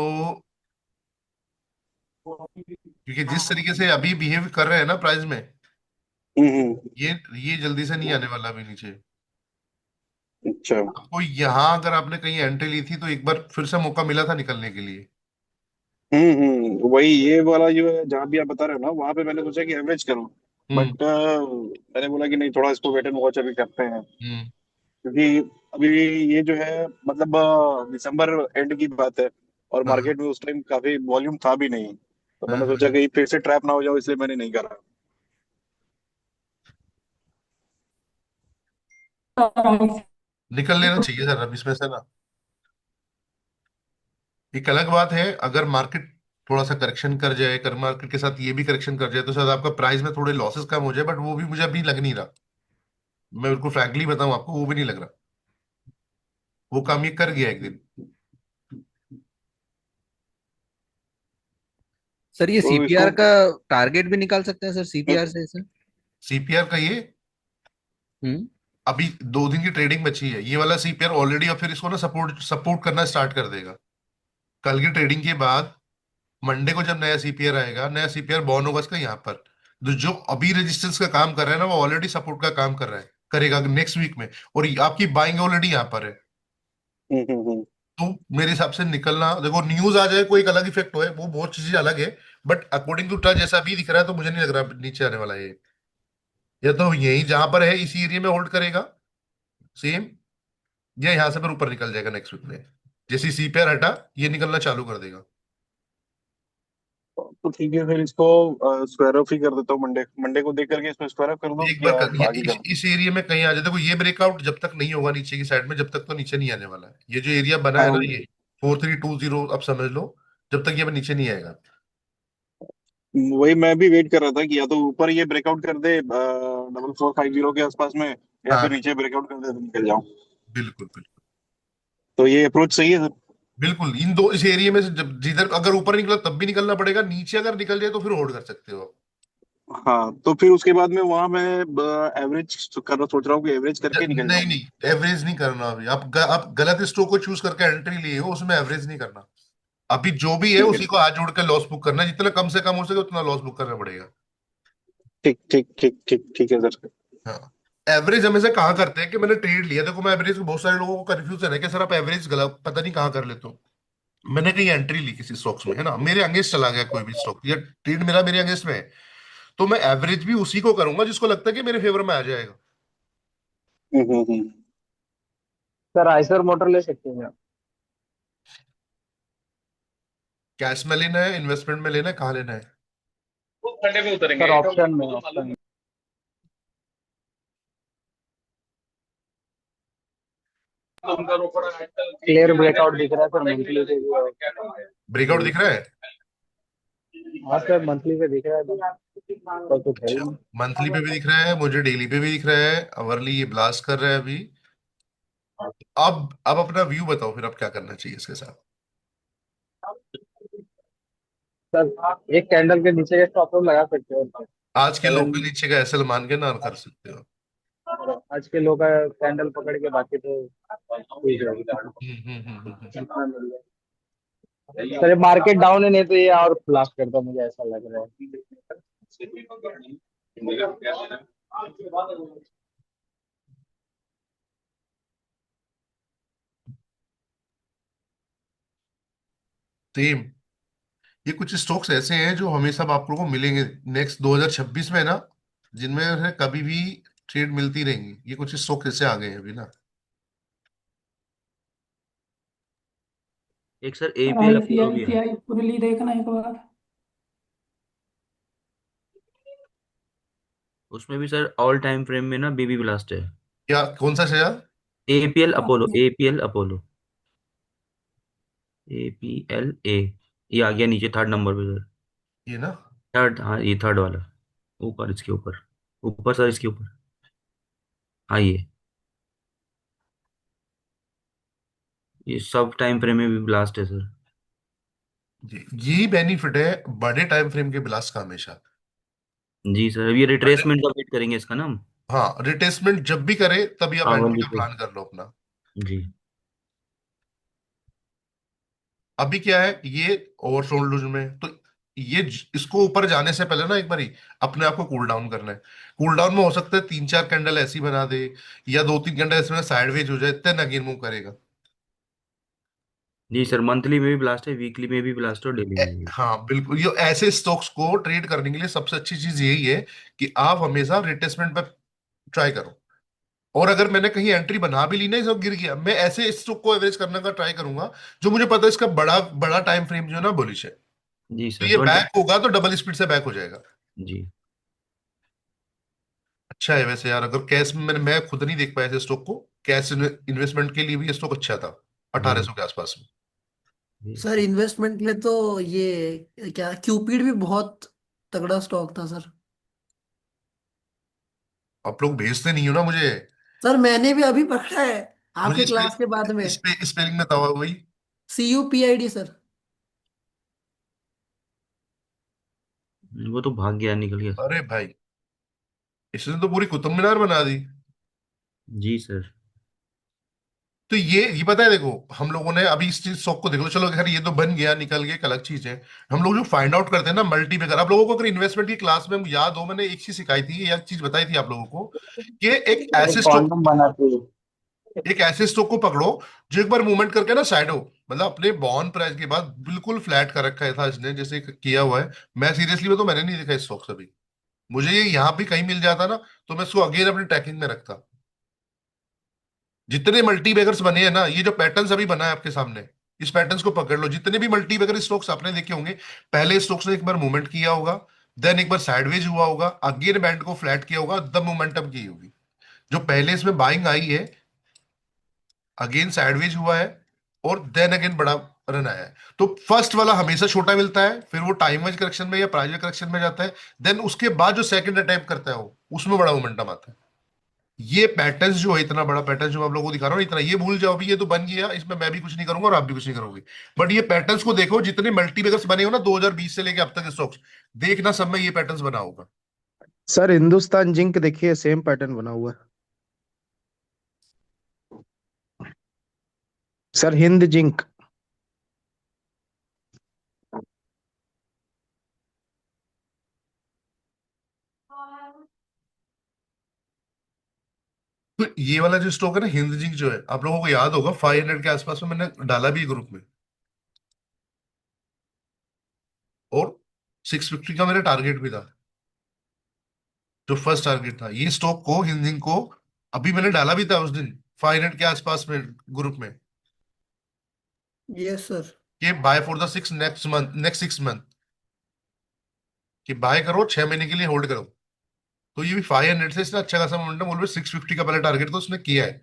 क्योंकि जिस तरीके से अभी बिहेव कर रहे हैं ना प्राइस में,
हम्म।
ये ये जल्दी से नहीं आने वाला अभी नीचे।
अच्छा।
आपको यहाँ अगर आपने कहीं एंट्री ली थी तो एक बार फिर से मौका मिला था निकलने के लिए।
वही ये वाला जो है जहाँ भी आप बता रहे हो ना, वहां पे मैंने सोचा कि एवरेज करूं।
हम्म।
बट मैंने बोला कि नहीं, थोड़ा इसको वेट एंड वॉच अभी करते हैं।
हम्म।
क्योंकि अभी ये जो है मतलब दिसंबर एंड की बात है, और
हाँ।
मार्केट में उस टाइम काफी वॉल्यूम था भी नहीं, तो
हाँ।
मैंने सोचा
हाँ।
कि फिर से ट्रैप ना हो जाओ, इसलिए मैंने नहीं करा।
निकल लेना चाहिए सर अब इसमें से ना। एक अलग बात है, अगर मार्केट थोड़ा सा करेक्शन कर जाए, कर मार्केट के साथ ये भी करेक्शन कर जाए तो शायद आपका प्राइस में थोड़े लॉसेस कम हो जाए, बट वो भी मुझे अभी लग नहीं रहा। मैं बिल्कुल फ्रैंकली बताऊं आपको, वो भी नहीं लग रहा। वो काम ये कर गया एक दिन।
सर ये
तो
सीपीआर
इसको।
का टारगेट भी निकाल सकते हैं सर सीपीआर से सर?
सीपीआर का ये
हम्म।
अभी 2 दिन की ट्रेडिंग बची है, ये वाला सीपीआर ऑलरेडी, अब फिर इसको ना सपोर्ट सपोर्ट करना स्टार्ट कर देगा। कल की ट्रेडिंग के बाद मंडे को जब नया सीपीआर आएगा, नया सीपीआर बॉर्न होगा इसका यहाँ पर। तो जो अभी रेजिस्टेंस का काम कर रहा है ना, वो ऑलरेडी सपोर्ट का काम कर रहा है, करेगा नेक्स्ट वीक में। और आपकी बाइंग ऑलरेडी यहाँ पर है।
हम्म।
तो मेरे हिसाब से निकलना, देखो न्यूज आ जाए कोई एक अलग इफेक्ट हो, वो बहुत चीजें अलग है। बट अकॉर्डिंग टू ट्रेंड जैसा अभी दिख रहा है तो मुझे नहीं लग रहा नीचे आने वाला है ये। या तो यही जहां पर है इसी एरिया में होल्ड करेगा सेम, या यहां से फिर ऊपर निकल जाएगा नेक्स्ट वीक में। जैसे सीपीआर हटा, ये निकलना चालू कर देगा।
तो ठीक है, फिर इसको स्क्वायर ऑफ ही कर देता हूँ, मंडे मंडे को देख करके इसमें स्क्वायर ऑफ कर दो
एक बार
या आगे
इस,
कर।
इस एरिया में कहीं आ जाए, देखो ये ब्रेकआउट जब तक नहीं होगा नीचे की साइड में, जब तक तो नीचे नहीं आने वाला है। ये जो एरिया बना है
हाँ।
ना, ये 4320 अब समझ लो, जब तक ये नीचे नहीं आएगा।
वही मैं भी वेट कर रहा था कि या तो ऊपर ये ब्रेकआउट कर दे 4450 के आसपास में, या फिर
हाँ
नीचे ब्रेकआउट कर दे तो निकल जाऊं।
बिल्कुल बिल्कुल।
तो ये अप्रोच सही है सर।
बिल्कुल इन दो इस एरिया में से जब जिधर अगर ऊपर निकला तब भी निकलना पड़ेगा, नीचे अगर निकल जाए तो फिर होल्ड कर सकते हो।
हाँ, तो फिर उसके बाद में वहां मैं एवरेज करना सोच रहा हूँ कि एवरेज करके निकल
नहीं
जाऊं।
नहीं, एवरेज नहीं करना अभी। आप गलत स्टॉक को चूज करके एंट्री लिए हो, उसमें एवरेज नहीं करना। अभी जो भी है
ठीक है,
उसी को आज जोड़ कर लॉस बुक करना है, जितना कम से कम हो सके उतना लॉस बुक करना पड़ेगा।
ठीक ठीक ठीक ठीक ठीक है सर।
हाँ। एवरेज हमेशा कहाँ करते हैं कि मैंने ट्रेड लिया, देखो मैं एवरेज, बहुत सारे लोगों को कंफ्यूजन है कि सर आप एवरेज गलत पता नहीं कहाँ कर लेते हो। मैंने कहीं एंट्री ली किसी स्टॉक्स में, है ना, मेरे अगेंस्ट चला गया कोई भी स्टॉक या ट्रेड मेरा मेरे अगेंस्ट में है, तो मैं एवरेज भी उसी को करूंगा जिसको लगता है कि मेरे फेवर में आ जाएगा।
हम्म।
सर आइसर मोटर ले सकते हैं आप।
कैश में लेना है, इन्वेस्टमेंट में लेना है, कहाँ लेना है?
सर ऑप्शन में क्लियर ब्रेकआउट दिख रहा है सर मंथली पे भी।
ब्रेकआउट दिख रहा है?
हाँ सर मंथली पे दिख रहा है तो कुछ है ही
अच्छा,
नहीं।
मंथली पे भी दिख रहा है, मुझे डेली पे भी दिख रहा है, अवरली ये ब्लास्ट कर रहा है अभी। अब अपना व्यू बताओ फिर, अब क्या करना चाहिए इसके साथ?
सर एक कैंडल के नीचे के स्टॉप लॉस लगा सकते हो।
आज के
सेवन,
लोकल नीचे का एसएल मान के ना कर सकते हो।
आज के लोग का कैंडल पकड़ के बाकी तो ठीक है। जितना मिल जाए। सर ये मार्केट डाउन है नहीं तो ये और ब्लास्ट करता मुझे ऐसा लग रहा है।
सेम। ये कुछ स्टॉक्स ऐसे हैं जो हमेशा आप लोगों को मिलेंगे नेक्स्ट 2026 में ना, जिनमें है कभी भी ट्रेड मिलती रहेंगी। ये कुछ स्टॉक ऐसे आ गए हैं अभी ना।
एक सर एपीएल अपोलो भी है।
आईसीआईसीआई पुरली देखना एक बार।
उसमें भी सर ऑल टाइम फ्रेम में ना बीबी ब्लास्ट है।
क्या, कौन सा शेयर?
APL Apollo. एपीएल ए। ये आ गया नीचे थर्ड नंबर पे सर।
ये ना।
थर्ड, हाँ ये थर्ड वाला। ऊपर इसके ऊपर। ऊपर सर इसके ऊपर। हाँ ये सब टाइम फ्रेम में भी ब्लास्ट है सर।
जी, यही बेनिफिट है बड़े टाइम फ्रेम के ब्लास्ट का हमेशा।
जी सर, अब ये रिट्रेसमेंट का वेट करेंगे इसका ना हम।
हाँ, रिटेस्टमेंट जब भी करे तभी आप एंट्री
आवली
का
पे।
प्लान कर लो अपना।
जी।
अभी क्या है, ये ओवरसोल्ड में तो इसको ऊपर जाने से पहले ना एक बार ही अपने आप को कूल डाउन करना है। कूल डाउन में हो सकता है 3-4 कैंडल ऐसी बना दे, या 2-3 कैंडल ऐसे साइडवेज हो जाए, तब अगेन मूव करेगा।
जी सर, मंथली में भी ब्लास्ट है, वीकली में भी ब्लास्ट है और डेली में भी।
हाँ बिल्कुल, ये ऐसे स्टॉक्स को ट्रेड करने के लिए सबसे अच्छी चीज यही है कि आप हमेशा रिटेस्टमेंट पे ट्राई करो। और अगर मैंने कहीं एंट्री बना भी ली ना, सब गिर गया, मैं ऐसे स्टॉक को एवरेज करने का ट्राई करूंगा जो मुझे पता है इसका बड़ा बड़ा टाइम फ्रेम जो है ना बुलिश है।
जी
तो
सर
ये
20।
बैक होगा तो डबल स्पीड से बैक हो जाएगा।
जी।
अच्छा है वैसे यार, अगर कैश में मैं खुद नहीं देख पाया ऐसे स्टॉक को, कैश इन्वेस्टमेंट के लिए भी ये स्टॉक अच्छा था,
जी
1800 के आसपास में।
जी।
सर इन्वेस्टमेंट के लिए तो ये क्या क्यूपिड भी बहुत तगड़ा स्टॉक था सर।
आप लोग भेजते नहीं हो ना मुझे।
सर मैंने भी अभी पकड़ा है
मुझे
आपके क्लास के बाद में।
इस पे स्पेलिंग में बताओ वही।
CUPID sir.
वो तो भाग गया, निकल गया सर।
अरे भाई, इसने तो पूरी कुतुब मीनार बना दी।
जी सर।
तो ये पता है, देखो हम लोगों ने अभी इस चीज शौक को देख लो, चलो खैर ये तो बन गया निकल गया, एक अलग चीज है। हम लोग जो फाइंड आउट करते हैं ना मल्टी बेगर, आप लोगों को अगर इन्वेस्टमेंट की क्लास में याद हो, मैंने एक चीज सिखाई थी, एक चीज बताई थी आप लोगों को कि
एक कॉन्डम बनाती है।
एक ऐसे स्टॉक को पकड़ो जो एक बार मूवमेंट करके ना साइड हो, मतलब अपने बॉन्ड प्राइस के बाद बिल्कुल फ्लैट कर रखा है था इसने, जैसे किया हुआ है। मैं सीरियसली में तो मैंने नहीं देखा इस स्टॉक से अभी। मुझे ये यहाँ भी कहीं मिल जाता ना तो मैं इसको अगेन अपनी ट्रैकिंग में रखता। जितने मल्टी बैगर्स बने हैं ना, ये जो पैटर्न्स अभी बना है आपके सामने, इस पैटर्न्स को पकड़ लो। जितने भी मल्टी बैगर स्टॉक्स आपने देखे होंगे, पहले स्टॉक्स ने एक बार मूवमेंट किया होगा, देन एक बार साइडवेज हुआ होगा, अगेन बैंड को फ्लैट किया होगा, तब मोमेंटम की होगी। जो पहले इसमें बाइंग आई है, अगेन साइडवेज हुआ है, और देन अगेन बड़ा रन आया है। तो फर्स्ट वाला हमेशा छोटा मिलता है, फिर वो टाइम वाइज करेक्शन में या प्राइस वाइज करेक्शन में जाता है, देन उसके बाद जो सेकंड अटेम्प्ट करता है वो, उसमें बड़ा मोमेंटम आता है। ये पैटर्न जो है, इतना बड़ा पैटर्न जो मैं आप लोगों को दिखा रहा हूँ, इतना ये भूल जाओ भी, ये तो बन गया, इसमें मैं भी कुछ नहीं करूंगा और आप भी कुछ नहीं करोगे। बट ये पैटर्न्स को देखो, जितने मल्टीबैगर्स बने हो ना 2020 से लेके अब तक स्टॉक्स, देखना सब में ये पैटर्न्स बना होगा।
सर हिंदुस्तान जिंक देखिए सेम पैटर्न बना हुआ है। Sir Hind zinc.
तो ये वाला जो स्टॉक है ना हिंद जिंक जो है, आप लोगों को याद होगा 500 के आसपास में मैंने डाला भी ग्रुप में, और 650 का मेरा टारगेट भी था, जो फर्स्ट टारगेट था। ये स्टॉक को, हिंद जिंक को, अभी मैंने डाला भी था उस दिन 500 के आसपास में ग्रुप में,
यस सर।
कि buy for the six next month, next 6 month, कि बाय करो 6 महीने के लिए होल्ड करो। तो ये भी 500 से इसने अच्छा खासा मोमेंटम, ऑलवेज 650 का पहला टारगेट तो उसने किया है।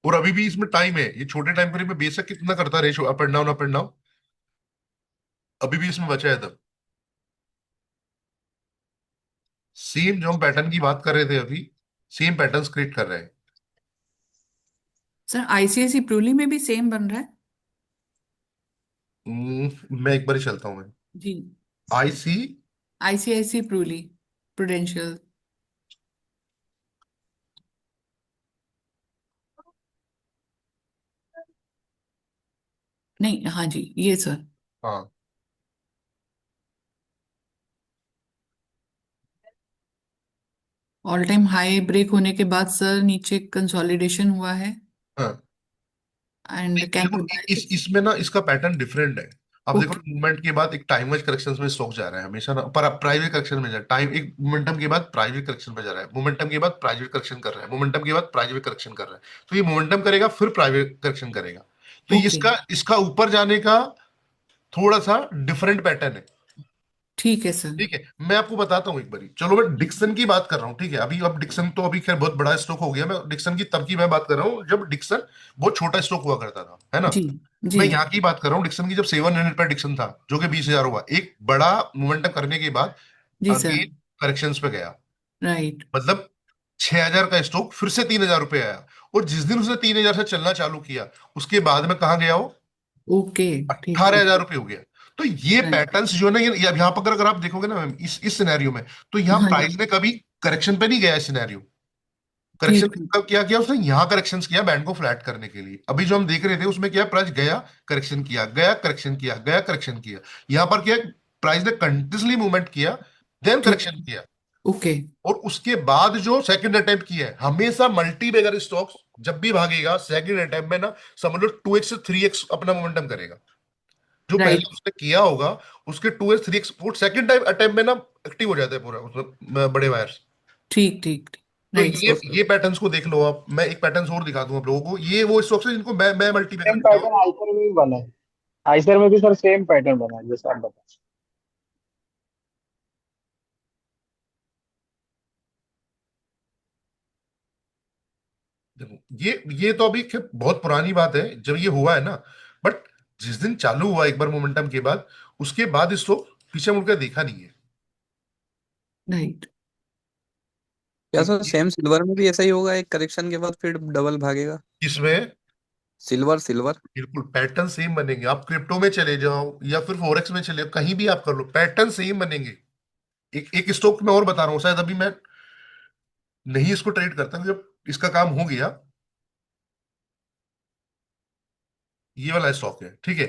और अभी भी इसमें टाइम है, ये छोटे टाइम पीरियड में बेशक कितना करता ratio up and down, up and down, अभी भी इसमें बचा है तब। सेम जो हम पैटर्न की बात कर रहे थे अभी, सेम पैटर्न्स क्रिएट कर रहे हैं।
सर आईसीआईसी प्रूली में भी सेम बन रहा है।
मैं एक बार ही चलता हूँ मैं।
जी।
आईसी
आईसीआईसी प्रूली प्रूडेंशियल। नहीं, हाँ जी, ये सर।
हाँ,
ऑल टाइम हाई ब्रेक होने के बाद सर नीचे कंसोलिडेशन हुआ है
हाँ।
एंड कैन
देखो, इसमें ना इसका पैटर्न डिफरेंट है। अब देखो,
ओके
मूवमेंट के बाद एक टाइम वाइज करेक्शन में स्टॉक जा रहा है हमेशा ना, पर प्राइवेट करेक्शन में जा रहा है। टाइम एक मोमेंटम के बाद प्राइवेट करेक्शन में जा रहा है, मोमेंटम के बाद प्राइवेट करेक्शन कर रहा है, मोमेंटम के बाद प्राइवेट करेक्शन कर रहा है। तो ये मोमेंटम करेगा फिर प्राइवेट करेक्शन करेगा। तो
ओके
इसका इसका ऊपर जाने का थोड़ा सा डिफरेंट पैटर्न है।
ठीक है सर।
ठीक है, मैं आपको बताता हूँ एक बारी। चलो, मैं डिक्सन की बात कर रहा हूँ, ठीक है। अभी अब डिक्सन तो अभी खैर बहुत बड़ा स्टॉक हो गया, मैं डिक्सन की तब की मैं बात कर रहा हूँ जब डिक्सन बहुत छोटा स्टॉक हुआ करता था, है ना।
जी जी
मैं यहाँ की बात कर रहा हूँ डिक्सन की, जब 700 पर डिक्सन था, जो कि 20,000 हुआ, एक बड़ा मोमेंटम करने के बाद
जी सर।
अगेन करेक्शंस पे गया।
राइट।
मतलब 6,000 का स्टॉक फिर से 3,000 रुपये आया, और जिस दिन उसने 3,000 से चलना चालू किया, उसके बाद में कहाँ गया वो,
ओके ठीक है।
18,000 रुपये हो गया। तो ये
राइट।
पैटर्न्स जो है ना, ये अब यहाँ पर अगर आप देखोगे ना मैम, इस सिनेरियो में, तो यहाँ
हाँ
प्राइस
जी।
ने कभी करेक्शन पे नहीं गया। सिनेरियो करेक्शन
ठीक है।
कब क्या किया उसने, यहाँ करेक्शन किया बैंड को फ्लैट करने के लिए। अभी जो हम देख रहे थे उसमें क्या, प्राइस गया करेक्शन किया, गया करेक्शन किया, गया करेक्शन किया। यहाँ पर क्या, प्राइस ने कंटिन्यूसली मूवमेंट किया, देन
ठीक।
करेक्शन किया,
ओके।
और उसके बाद जो सेकंड अटेम्प्ट किया है। हमेशा मल्टी बैगर स्टॉक्स जब भी भागेगा सेकंड अटेम्प्ट में ना, समझ लो 2x से 3x अपना मोमेंटम करेगा। जो पहले
राइट।
उसने किया होगा उसके 2x 3x second time attempt में ना एक्टिव हो जाता है पूरा उसमें बड़े वायर्स।
ठीक ठीक ठीक।
तो
नाइस।
ये पैटर्न्स को देख लो आप। मैं एक पैटर्न और दिखा दूं आप लोगों को। ये वो स्टॉक्स है जिनको मैं मल्टी बैगर
सेम
कहता हूं।
पैटर्न आइसर में भी बना है। आइसर में भी सर सेम पैटर्न बना है जैसे आप बता।
देखो, ये तो अभी बहुत पुरानी बात है जब ये हुआ है ना, बट जिस दिन चालू हुआ एक बार मोमेंटम के बाद, उसके बाद इसको पीछे मुड़कर देखा नहीं है।
राइट।
क्या सर सेम सिल्वर में भी ऐसा ही होगा, एक करेक्शन के बाद फिर डबल भागेगा?
इसमें
सिल्वर सिल्वर।
बिल्कुल पैटर्न सेम बनेंगे। आप क्रिप्टो में चले जाओ या फिर फॉरेक्स में चले जाओ, कहीं भी आप कर लो, पैटर्न सेम बनेंगे। एक एक स्टॉक में और बता रहा हूँ, शायद अभी मैं नहीं इसको ट्रेड करता, जब इसका काम हो गया। ये वाला स्टॉक है, ठीक है।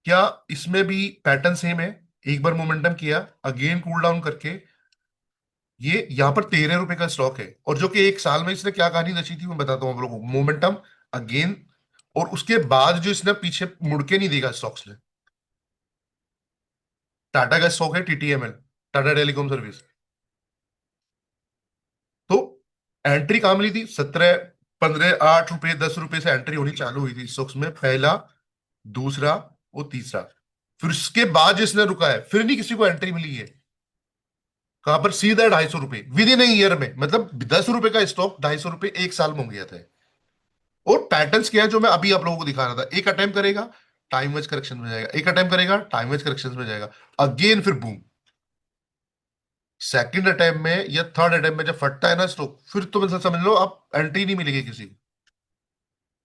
क्या इसमें भी पैटर्न सेम है? एक बार मोमेंटम किया, अगेन कूल डाउन करके, ये यहाँ पर 13 रुपए का स्टॉक है। और जो कि एक साल में इसने क्या कहानी रची थी मैं बताता हूँ आप लोगों को। मोमेंटम, अगेन, और उसके बाद जो इसने पीछे मुड़ के नहीं देखा स्टॉक्स ने। टाटा का स्टॉक है टीटीएमएल, टाटा टेलीकॉम सर्विस। तो एंट्री कहाँ मिली थी, 17, 15, 8 रुपए, 10 रुपए से एंट्री होनी चालू हुई थी स्टॉक्स में, पहला, दूसरा और तीसरा। फिर उसके बाद जिसने रुका है, फिर नहीं किसी को एंट्री मिली है। कहां पर? सीधा 250 रुपए विद इन ईयर में, मतलब 10 रुपए का स्टॉक 250 रुपए एक साल में हो गया था। और पैटर्न्स क्या है जो मैं अभी आप लोगों को दिखा रहा था, एक अटेम्प्ट करेगा टाइम वेज करेक्शन में जाएगा, एक अटेम्प्ट करेगा टाइम वेज करेक्शन में जाएगा, अगेन फिर बूम। सेकंड अटेम्प्ट में या थर्ड अटेम्प्ट में जब फटता है ना स्टॉक, फिर तो मतलब समझ लो आप एंट्री नहीं मिलेगी किसी को।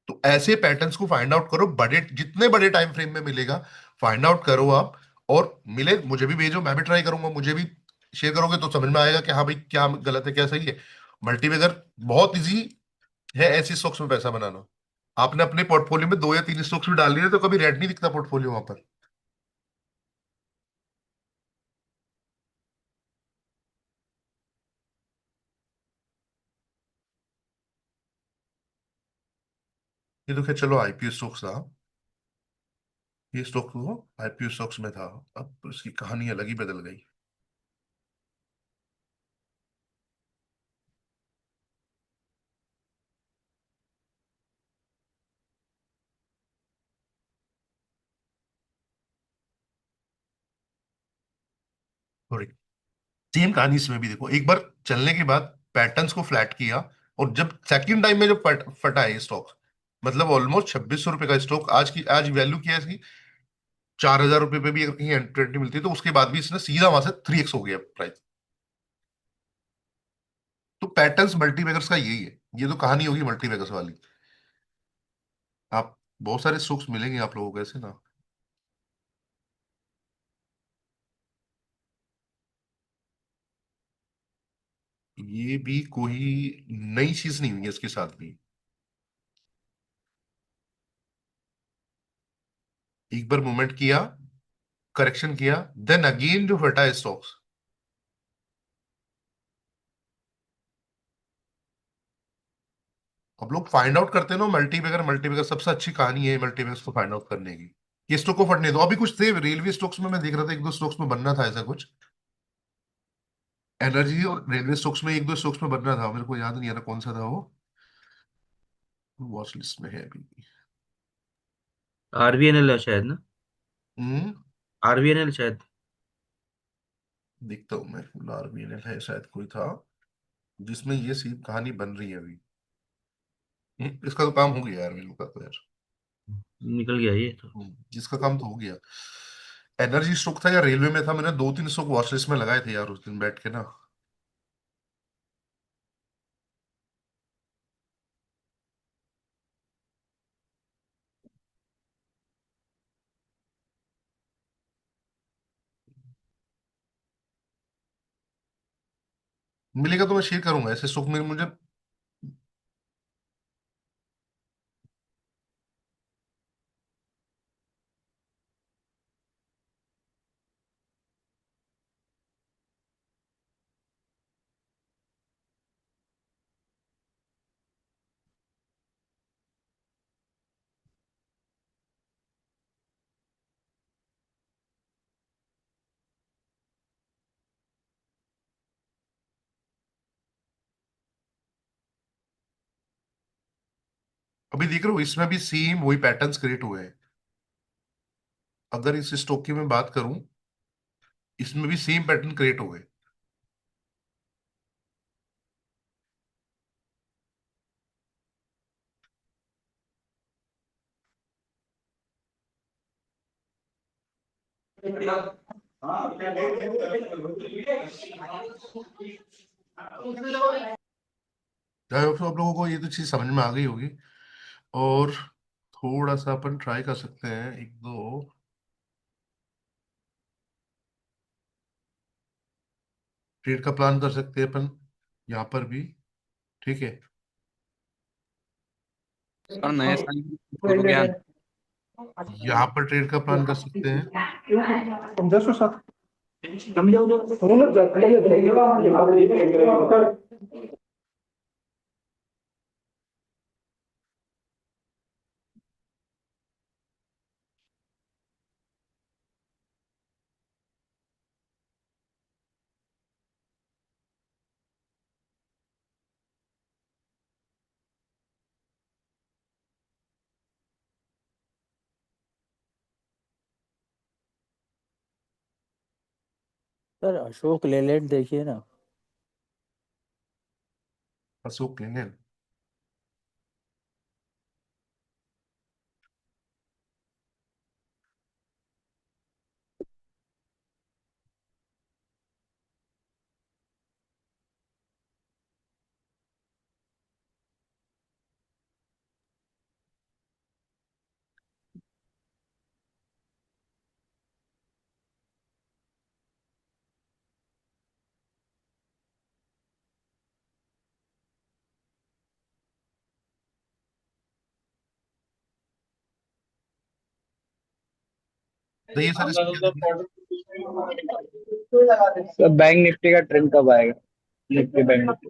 तो ऐसे पैटर्न्स को फाइंड आउट करो, बड़े जितने बड़े टाइम फ्रेम में मिलेगा फाइंड आउट करो आप। और मिले मुझे भी भेजो, मैं भी ट्राई करूंगा, मुझे भी शेयर करोगे तो समझ में आएगा कि हाँ भाई क्या गलत है क्या सही है। मल्टीबैगर बहुत इजी है ऐसे स्टॉक्स में पैसा बनाना। आपने अपने पोर्टफोलियो में 2 या 3 स्टॉक्स भी डाल दिए तो कभी रेड नहीं दिखता पोर्टफोलियो वहां पर। ये तो खैर चलो आईपीओ स्टॉक्स था, ये स्टॉक तो आईपीओ स्टॉक्स में था, अब इसकी कहानी अलग ही बदल गई। थोड़ी सेम कहानी इसमें भी देखो, एक बार चलने के बाद पैटर्न्स को फ्लैट किया, और जब सेकंड टाइम में जब फटा है स्टॉक, मतलब ऑलमोस्ट 2600 रुपए का स्टॉक आज वैल्यू क्या है इसकी, 4000 रुपए पे भी अगर कहीं एंट्री मिलती है तो उसके बाद भी इसने सीधा वहां से 3x हो गया प्राइस। तो पैटर्न्स मल्टीबैगर्स का यही है, ये तो कहानी होगी मल्टीबैगर्स वाली। आप बहुत सारे स्टॉक्स मिलेंगे आप लोगों को ऐसे ना। ये भी कोई नई चीज नहीं हुई है इसके साथ भी। एक बार मूवमेंट किया, करेक्शन किया, देन अगेन जो फटा है स्टॉक्स। अब लोग फाइंड आउट करते हैं ना मल्टीबैगर, मल्टीबैगर सबसे अच्छी कहानी है मल्टीबैगर को फाइंड आउट करने की। ये स्टॉक को फटने दो, अभी कुछ थे रेलवे स्टॉक्स में मैं देख रहा था, एक दो स्टॉक्स में बनना था ऐसा कुछ, एनर्जी और रेलवे स्टॉक्स में एक दो स्टॉक्स में बनना था, मेरे को याद नहीं आ रहा कौन सा था वो, वॉच लिस्ट में है अभी।
आरवीएनएल है शायद ना,
हम्म,
आरवीएनएल शायद।
देखता हूँ मैं, आरबीएनएल है शायद कोई था जिसमें ये सी कहानी बन रही है अभी। इसका तो काम हो गया यार मेरे का तो यार।
निकल गया ये तो।
जिसका काम तो हो गया। एनर्जी स्टॉक था या रेलवे में था, मैंने 2-3 स्टॉक वॉच लिस्ट में लगाए थे यार उस दिन बैठ के ना। मिलेगा तो मैं शेयर करूंगा ऐसे स्टॉक में मुझे। अभी देख रहे हो इसमें भी सेम वही पैटर्न्स क्रिएट हुए हैं। अगर इस स्टॉक की मैं बात करूं, इसमें भी सेम पैटर्न क्रिएट हुए। आई होप आप लोगों को ये तो चीज समझ में आ गई होगी। और थोड़ा सा अपन ट्राई कर सकते हैं एक दो ट्रेड का प्लान कर सकते हैं अपन यहाँ पर भी, ठीक है।
सर नए साल में गुरु ज्ञान।
यहाँ पर ट्रेड का प्लान कर सकते हैं।
सर अशोक लेलैंड देखिए ना।
अशोक लेलैंड। तो ये सारे
सर बैंक निफ्टी का ट्रेंड कब आएगा? Nifty bank Nifty.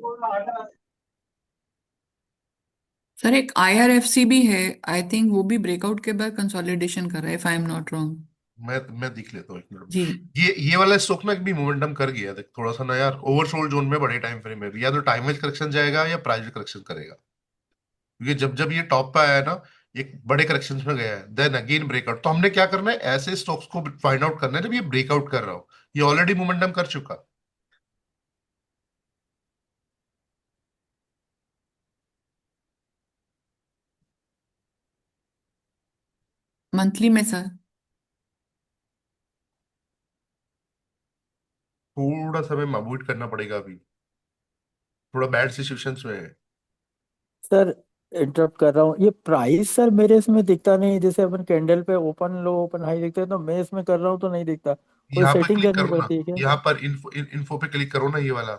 सर एक IRFC भी है, आई थिंक वो भी ब्रेकआउट के बाद कंसोलिडेशन कर रहा है, if I am not wrong.
मैं देख लेता हूँ एक मिनट में।
जी।
ये वाला स्टॉक ना भी मोमेंटम कर गया देख थोड़ा सा ना यार, ओवरसोल्ड जोन में बड़े टाइम फ्रेम में भी, या तो टाइम वेज करेक्शन जाएगा या प्राइस करेक्शन करेगा, क्योंकि जब जब ये टॉप पे आया है ना, एक बड़े करेक्शन में गया है, देन अगेन ब्रेकआउट। तो हमने क्या करना है, ऐसे स्टॉक्स को फाइंड आउट करना है जब ये ब्रेकआउट कर रहा हो। ये ऑलरेडी मोमेंटम कर चुका।
मंथली में सर।
थोड़ा समय अवॉइड करना पड़ेगा अभी, थोड़ा बैड सिचुएशंस में है।
सर इंटरप्ट कर रहा हूँ, ये प्राइस सर मेरे इसमें दिखता नहीं, जैसे अपन कैंडल पे ओपन लो ओपन हाई दिखते हैं, तो मैं इसमें कर रहा हूँ तो नहीं दिखता। कोई
यहाँ पर
सेटिंग
क्लिक
करनी
करो ना,
पड़ती है क्या?
यहाँ पर इन्फो पे क्लिक करो ना, ये वाला।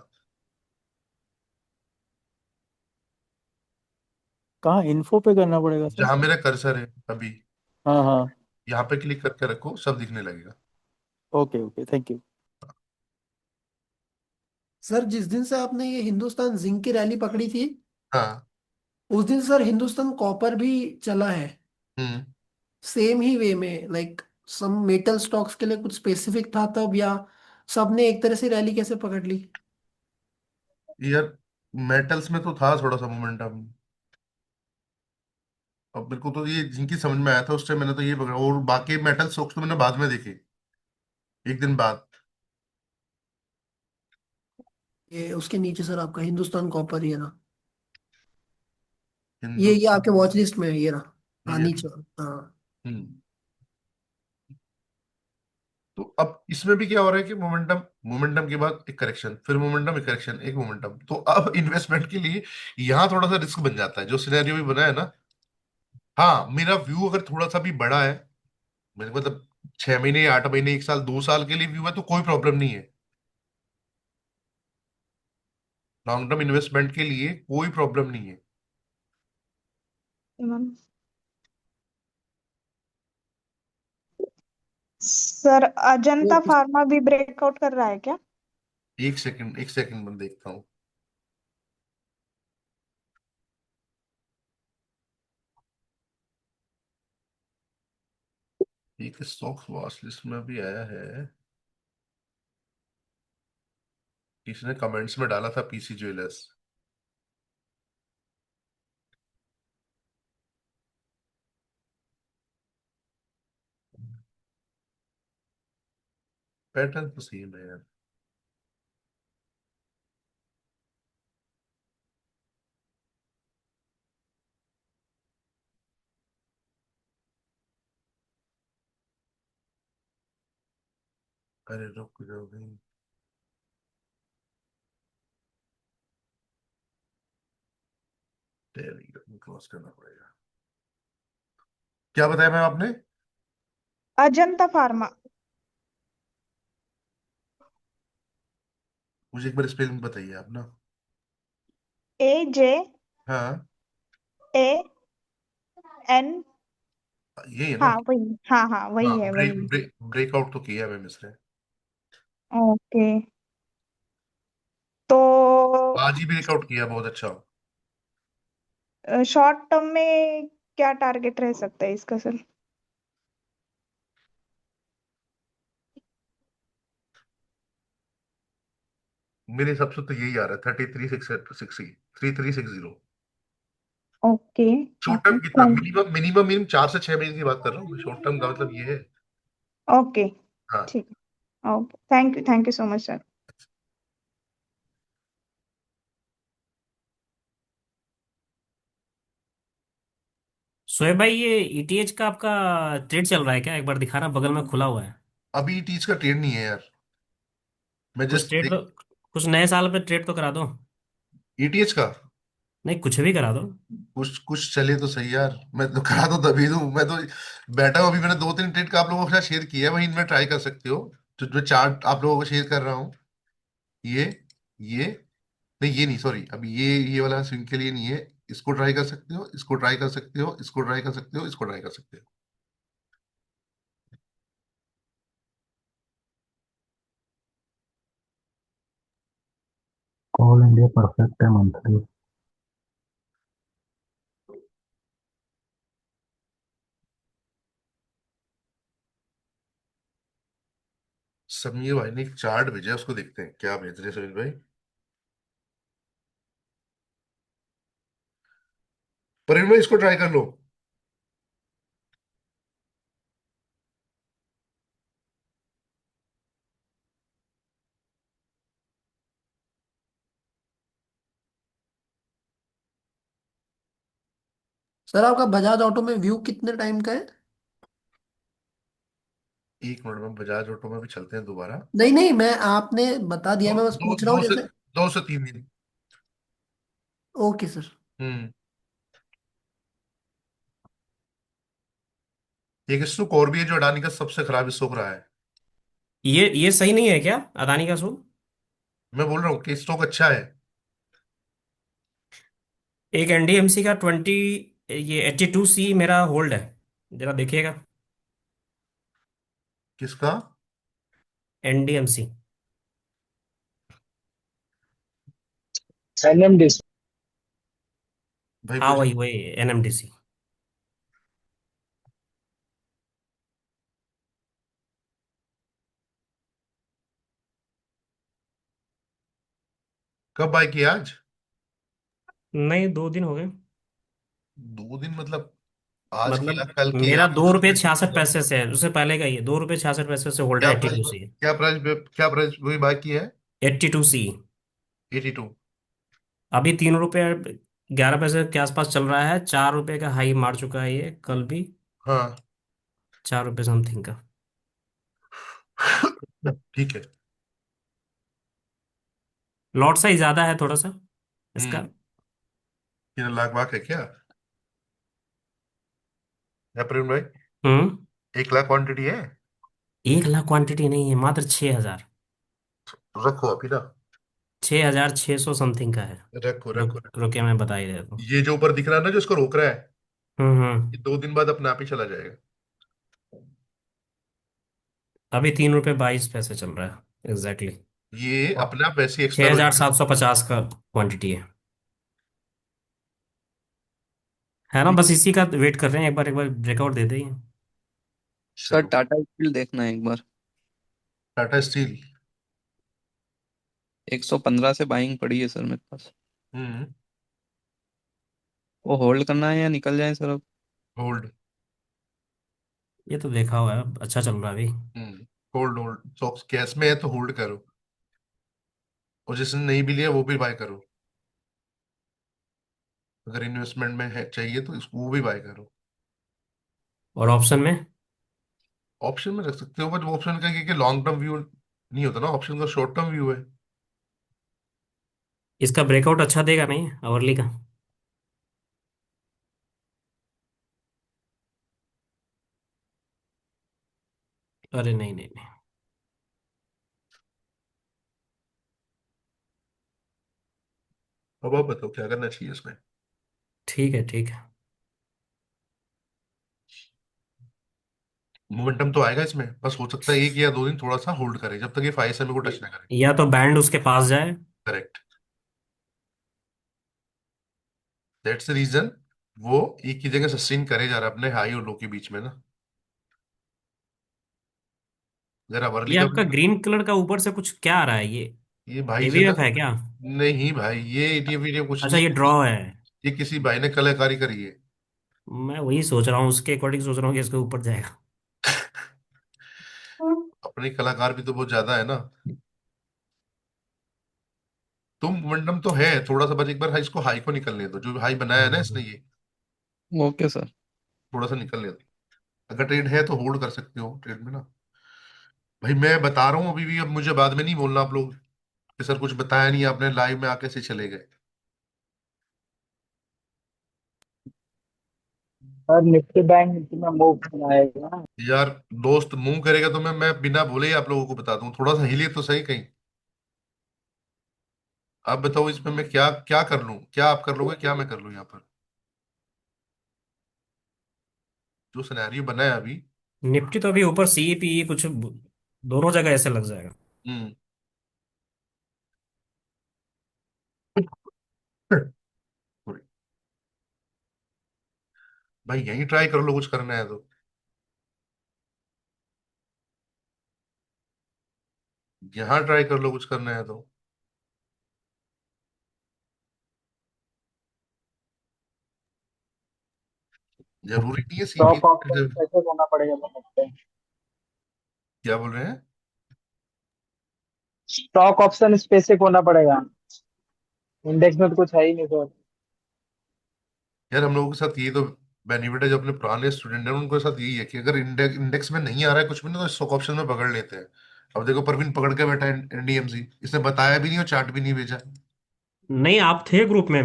कहाँ इन्फो पे करना पड़ेगा सर?
जहां मेरा कर्सर है अभी,
हाँ हाँ।
यहाँ पे क्लिक करके रखो, सब दिखने लगेगा।
Okay okay, thank you.
Sir जिस दिन से आपने ये हिंदुस्तान जिंक की रैली पकड़ी थी,
हाँ।
उस दिन सर हिंदुस्तान कॉपर भी चला है
हम्म।
सेम ही वे में, लाइक सम मेटल स्टॉक्स के लिए कुछ स्पेसिफिक था तब, या सबने एक तरह से रैली कैसे पकड़ ली?
यार मेटल्स में तो था थोड़ा सा मोमेंटम। अब मेरे को तो ये जिनकी समझ में आया था उस टाइम, मैंने तो ये पकड़ा, और बाकी मेटल स्टॉक्स तो मैंने बाद में देखे, एक दिन बाद।
ये उसके नीचे सर आपका हिंदुस्तान कॉपर, ये ना, ये
हिंदुस्तान।
आपके वॉच लिस्ट में है, ये ना। हाँ
ये।
नीचे। हाँ।
हम्म। तो अब इसमें भी क्या हो रहा है कि मोमेंटम, मोमेंटम के बाद एक करेक्शन, फिर मोमेंटम, एक करेक्शन, एक मोमेंटम। तो अब इन्वेस्टमेंट के लिए यहाँ थोड़ा सा रिस्क बन जाता है, जो सिनेरियो भी बना है ना। हाँ, मेरा व्यू अगर थोड़ा सा भी बड़ा है, मेरे मतलब 6 महीने, 8 महीने, 1 साल, 2 साल के लिए व्यू है, तो कोई प्रॉब्लम नहीं है। लॉन्ग टर्म इन्वेस्टमेंट के लिए कोई प्रॉब्लम नहीं है।
सर अजंता
वो
फार्मा भी ब्रेकआउट कर रहा है क्या?
एक सेकंड, एक सेकंड में देखता हूँ। एक स्टॉक वॉच लिस्ट में भी आया है, किसी ने कमेंट्स में डाला था, पीसी ज्वेलर्स। पैटर्न तो सेम है यार। अरे रुक जाओ भाई, क्लोज करना पड़ेगा। क्या बताया मैम आपने?
अजंता फार्मा।
मुझे एक बार स्पेलिंग बताइए आप ना।
AJ
हाँ,
AN।
ये है ना।
हाँ वही, हाँ हाँ
हाँ,
वही है
ब्रेक
वही।
ब्रेक ब्रेकआउट तो किया है मैम इसने।
ओके। तो
आज ही ब्रेकआउट किया, बहुत अच्छा।
शॉर्ट टर्म में क्या टारगेट रह सकता है इसका सर?
मेरे हिसाब से तो यही आ रहा है, 33,660, 33,660।
ओके।
शॉर्ट
ओके
टर्म कितना,
थैंक।
मिनिमम मिनिमम मिनिमम 4 से 6 महीने की बात कर रहा हूँ, शॉर्ट टर्म का मतलब ये है।
ओके
हाँ।
ठीक है। Okay, thank you so much sir.
Shoaib भाई, ये ईटीएच का आपका ट्रेड चल रहा है क्या? एक बार दिखाना, बगल में खुला हुआ है।
अभी टीच का ट्रेड नहीं है यार, मैं
कुछ
जस्ट
ट्रेड तो, कुछ नए साल पे ट्रेड तो करा दो।
ईटीएच का
नहीं, कुछ भी करा दो।
कुछ कुछ चले तो सही यार, मैं तो करा तो तभी दूं, मैं तो बैठा हूं। अभी मैंने 2-3 ट्रेड का आप लोगों के साथ शेयर किया है, वही इनमें ट्राई कर सकते हो। जो जो चार्ट आप लोगों को शेयर कर रहा हूँ, ये ये नहीं, ये नहीं, सॉरी, अभी ये वाला स्विंग के लिए नहीं है। इसको ट्राई कर सकते हो, इसको ट्राई कर सकते हो, इसको ट्राई कर सकते हो, इसको ट्राई कर सकते हो।
कॉल इंडिया परफेक्ट है मंथली।
समीर भाई ने एक चार्ट भेजा है, उसको देखते हैं क्या भेज रहे हैं समीर भाई। प्रवीण भाई इसको ट्राई कर लो।
सर आपका बजाज ऑटो में व्यू कितने टाइम का है?
1 मिनट में बजाज ऑटो में भी चलते हैं दोबारा।
नहीं नहीं, मैं आपने बता दिया,
दो
मैं बस
दो
पूछ रहा हूँ
दो से
जैसे।
2 से 3 दिन।
Okay sir.
हम्म। एक स्टॉक और भी है जो अडानी का सबसे खराब स्टॉक रहा है।
ये सही नहीं है क्या, अदानी का सूद?
मैं बोल रहा हूँ कि स्टॉक अच्छा है।
एक एनडीएमसी का 20, ये 82C मेरा होल्ड है, जरा देखिएगा।
किसका?
एनडीएमसी।
एनएमडी।
भाई
हाँ,
मुझे
वही वही एनएमडीसी।
कब बाय किया आज?
नहीं, 2 दिन हो गए।
2 दिन मतलब आज किया,
मतलब
कल किया,
मेरा दो
परसों
रुपये
किया।
छियासठ पैसे से है, उससे पहले का ये 2 रुपये 66 पैसे से होल्ड है,
क्या
82
प्राइस,
सी।
क्या प्राइस वही बाय किया है?
82C।
82।
अभी 3 रुपये 11 पैसे के आसपास चल रहा है, 4 रुपये का हाई मार चुका है ये कल भी।
हाँ।
4 रुपये समथिंग का।
ठीक है।
लॉट साइज ज्यादा है थोड़ा सा इसका।
3 लाख बाक है क्या? अप्रैल भाई
हम्म।
1 लाख क्वांटिटी है।
1 लाख क्वांटिटी नहीं है, मात्र 6,000।
रखो अभी ना।
6,600 समथिंग का है।
रखो रखो रखो।
रुके, मैं बता ही रहा हूँ।
ये जो ऊपर दिख रहा है ना, जो इसको रोक रहा है,
हम्म।
ये 2 दिन बाद अपने आप ही चला जाएगा।
अभी 3 रुपये 22 पैसे चल रहा है एग्जैक्टली।
ये अपने आप ऐसे
छह
एक्सपायर हो
हजार
जाएगा।
सात सौ पचास का क्वांटिटी है ना।
ठीक।
बस इसी का वेट कर रहे हैं, एक बार ब्रेकआउट दे दें।
सर
चलो।
टाटा स्टील देखना है एक बार।
टाटा स्टील।
115 से बाइंग पड़ी है सर मेरे पास।
हम्म।
वो होल्ड करना है या निकल जाए सर अब?
होल्ड।
ये तो देखा हुआ है, अच्छा चल रहा है अभी।
होल्ड होल्ड, स्टॉक्स कैश में है तो होल्ड करो, और जिसने नहीं भी लिया वो भी बाय करो। अगर इन्वेस्टमेंट में है चाहिए तो इसको वो भी बाय करो।
और ऑप्शन में?
ऑप्शन में रख सकते हो, बट ऑप्शन का क्योंकि लॉन्ग टर्म व्यू नहीं होता ना, ऑप्शन का शॉर्ट टर्म व्यू है।
इसका ब्रेकआउट अच्छा देगा नहीं आवरली का? अरे नहीं नहीं नहीं।
अब आप बताओ क्या करना चाहिए इसमें।
ठीक है ठीक है।
मोमेंटम तो आएगा इसमें, बस हो सकता है 1 या 2 दिन थोड़ा सा होल्ड करे, जब तक ये 5 समय को टच ना करे।
या तो बैंड उसके पास जाए।
करेक्ट। दैट्स द रीजन वो एक ही जगह सस्टेन करे जा रहा है, अपने हाई और लो के बीच में ना। जरा वर्ली
ये
का
आपका ग्रीन कलर का ऊपर से कुछ क्या आ रहा है ये?
ये भाई से ना,
एवीएफ है क्या?
नहीं भाई, ये एटीएफ वीटीएफ कुछ
अच्छा,
नहीं
ये
है।
ड्रॉ है।
ये किसी भाई ने कलाकारी करी है।
मैं वही सोच रहा हूँ, उसके अकॉर्डिंग सोच रहा हूँ कि इसके ऊपर जाएगा।
अपने अपने कलाकार भी तो बहुत ज्यादा है ना। तो मोमेंटम तो है थोड़ा सा, बस एक बार इसको हाई को निकलने दो, जो हाई बनाया है ना इसने ये,
ओके सर।
थोड़ा सा निकलने दो। अगर ट्रेड है तो होल्ड कर सकते हो ट्रेड में ना। भाई मैं बता रहा हूँ अभी भी, अब मुझे बाद में नहीं बोलना आप लोग कि सर कुछ बताया नहीं आपने, लाइव में आके से चले गए।
सर निफ्टी बैंक में मूव बनाएगा।
यार दोस्त मुंह करेगा तो मैं बिना बोले ही आप लोगों को बता दूं, थोड़ा सा हिले तो सही कहीं। आप बताओ इसमें मैं क्या क्या कर लूं, क्या आप कर लोगे, क्या मैं कर लूं यहाँ पर, जो सिनेरियो बना है अभी।
निफ्टी तो अभी ऊपर सीईपी कुछ दोनों जगह ऐसे लग जाएगा।
हम्म। भाई यही ट्राई कर लो, कुछ करना है तो। यहाँ ट्राई कर लो, कुछ करना है तो। जरूरी नहीं है सीपी।
स्टॉक ऑप्शन कैसे होना पड़ेगा समझते हैं।
क्या बोल रहे हैं?
स्टॉक ऑप्शन स्पेसिफिक होना पड़ेगा, इंडेक्स में तो कुछ है ही नहीं सर।
यार हम लोगों के साथ ये तो बेनिफिट है, जो अपने पुराने स्टूडेंट हैं उनके साथ यही है कि अगर इंडेक्स में नहीं आ रहा है कुछ भी ना, तो स्टॉक ऑप्शन में पकड़ लेते हैं। अब देखो परवीन पकड़ के बैठा है एनडीएमसी, इसने बताया भी नहीं और चार्ट भी नहीं भेजा।
नहीं, आप थे ग्रुप में।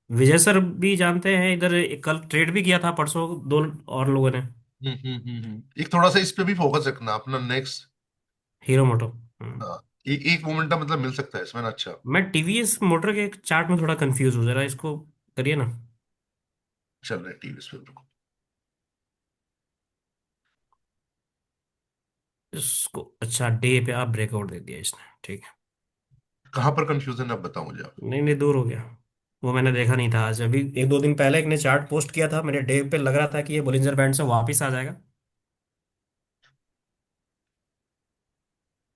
विजय सर भी जानते हैं इधर। कल ट्रेड भी किया था परसों दो और लोगों ने।
एक थोड़ा सा इस पे भी फोकस रखना अपना नेक्स्ट।
हीरो मोटो।
हाँ, एक मोमेंटम मतलब मिल सकता है इसमें ना। अच्छा
मैं टीवीएस मोटर के चार्ट में थोड़ा कंफ्यूज हूँ, जरा इसको करिए ना।
चल रहा है टीवी इस पे, रुको।
इसको अच्छा डे पे आप ब्रेकआउट दे दिया इसने, ठीक है।
कहाँ पर कंफ्यूजन है अब बताओ मुझे आप।
नहीं नहीं, दूर हो गया। वो मैंने देखा नहीं था आज। अभी एक दो दिन पहले एक ने चार्ट पोस्ट किया था, मेरे डे पे लग रहा था कि ये बोलिंजर बैंड से वापस आ जाएगा,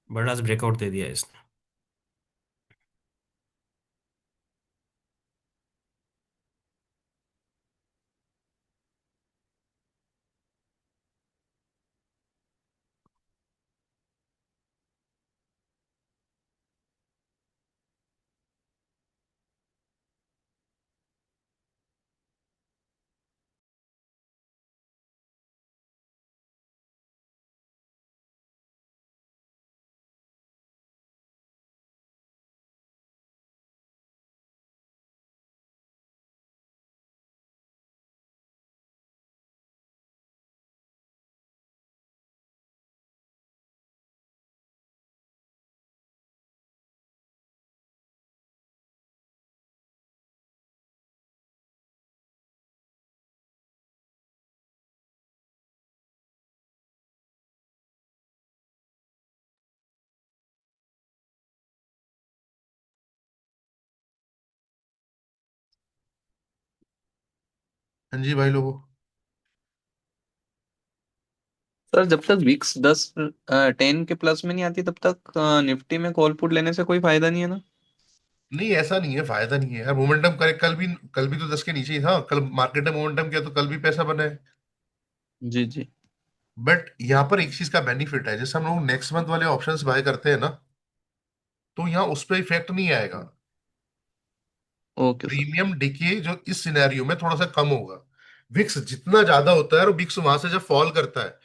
बट आज ब्रेकआउट दे दिया इसने।
हाँ जी भाई लोगों।
सर जब तक विक्स 10 10 के प्लस में नहीं आती तब तक निफ्टी में कॉल पुट लेने से कोई फायदा नहीं है ना।
नहीं ऐसा नहीं है, फायदा नहीं है यार। मोमेंटम करे, कल भी तो 10 के नीचे ही था। कल मार्केट ने मोमेंटम किया तो कल भी पैसा बना है।
जी जी।
बट यहाँ पर एक चीज का बेनिफिट है, जैसे हम लोग नेक्स्ट मंथ वाले ऑप्शंस बाय करते हैं ना, तो यहाँ उस पर इफेक्ट नहीं आएगा।
Okay sir.
प्रीमियम डिके जो इस सिनेरियो में थोड़ा सा कम होगा। विक्स जितना ज्यादा होता है और विक्स वहां से जब फॉल करता है,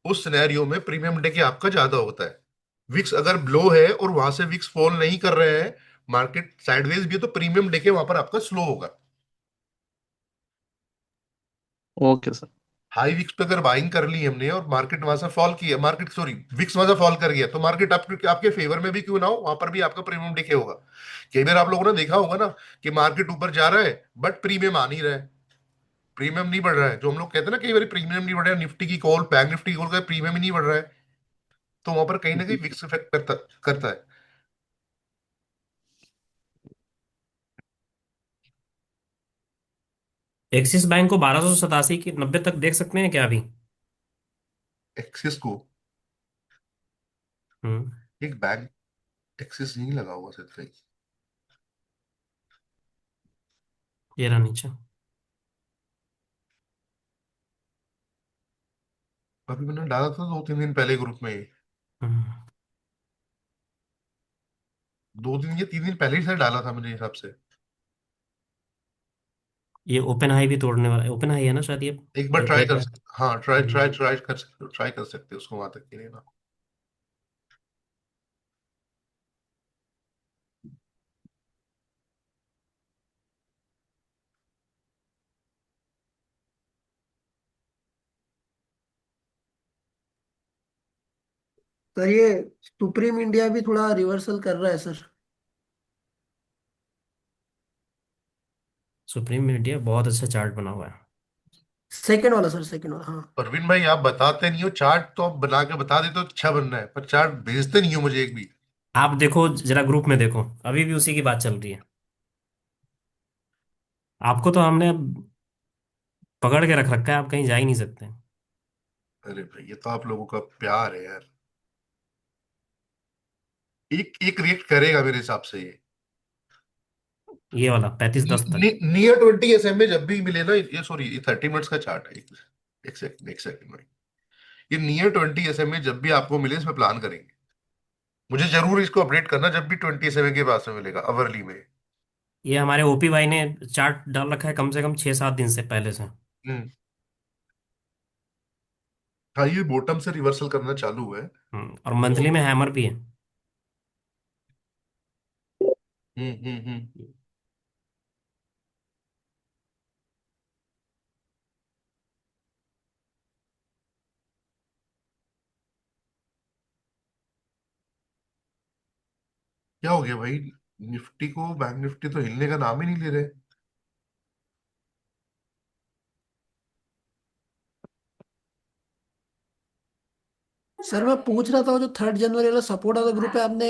उस सिनेरियो में प्रीमियम डिके आपका ज्यादा होता है। विक्स अगर लो है और वहां से विक्स फॉल नहीं कर रहे हैं, मार्केट साइडवेज भी है, तो प्रीमियम डिके वहां पर आपका स्लो होगा।
Okay sir.
हाई विक्स पे अगर बाइंग कर ली हमने और मार्केट वहां से फॉल किया, मार्केट सॉरी विक्स वहां से फॉल कर गया, तो मार्केट आपके फेवर में भी क्यों ना हो, वहां पर भी आपका प्रीमियम डिके होगा। कई बार आप लोगों ने देखा होगा ना कि मार्केट ऊपर जा रहा है बट प्रीमियम आ नहीं रहा है, प्रीमियम नहीं बढ़ रहा है। जो हम लोग कहते हैं ना कई बार प्रीमियम नहीं बढ़ रहा है, निफ्टी की कॉल, बैंक निफ्टी की कॉल का प्रीमियम ही नहीं बढ़ रहा है, तो वहां पर कहीं ना कहीं विक्स इफेक्ट करता है।
एक्सिस बैंक को 1287 की 90 तक देख सकते हैं क्या अभी?
एक्सिस को?
हम्म।
एक बैंक एक्सिस नहीं लगा हुआ सिर्फ कहीं।
ये रहा नीचे।
अभी मैंने डाला था 2-3 दिन पहले ग्रुप में। दो दिन या 3 दिन पहले ही सर डाला था मेरे हिसाब से।
ये ओपन हाई भी तोड़ने वाला, ओपन हाई है ना शायद ये
एक बार
जो
ट्राई
ब्रेक
कर
है।
सकते, हाँ ट्राई कर सकते हो उसको वहां तक के लिए ना।
सर ये सुप्रीम इंडिया भी थोड़ा रिवर्सल कर रहा है सर।
सुप्रीम इंडिया बहुत अच्छा चार्ट बना हुआ है।
सेकंड वाला सर, सेकंड वाला, हाँ।
परवीन भाई आप बताते नहीं हो चार्ट, तो आप बना के बता देते हो अच्छा बन रहा है, पर चार्ट भेजते नहीं हो मुझे एक भी।
आप देखो जरा ग्रुप में देखो, अभी भी उसी की बात चल रही है। आपको तो हमने पकड़ के रख रखा है, आप कहीं जा ही नहीं सकते।
अरे भाई ये तो आप लोगों का प्यार है यार। एक एक रिएक्ट करेगा मेरे हिसाब से ये।
ये वाला 35-10 तक।
नियर 20 SMA जब भी मिले ना, ये सॉरी ये 30 मिनट्स का चार्ट है। एक सेकंड भाई। ये नियर 20 SMA जब भी आपको मिले इसमें प्लान करेंगे। मुझे जरूर इसको अपडेट करना जब भी 20 SMA के पास में मिलेगा अवरली में।
ये हमारे ओपी भाई ने चार्ट डाल रखा है कम से कम 6-7 दिन से पहले से।
हम्म। हाँ ये बॉटम से रिवर्सल करना चालू हुआ है।
और मंथली में हैमर भी है।
हम्म। क्या हो गया भाई? निफ्टी को, बैंक निफ्टी तो हिलने का नाम ही नहीं ले रहे।
सर मैं पूछ रहा था, वो जो 3 जनवरी वाला सपोर्ट वाला ग्रुप है, आपने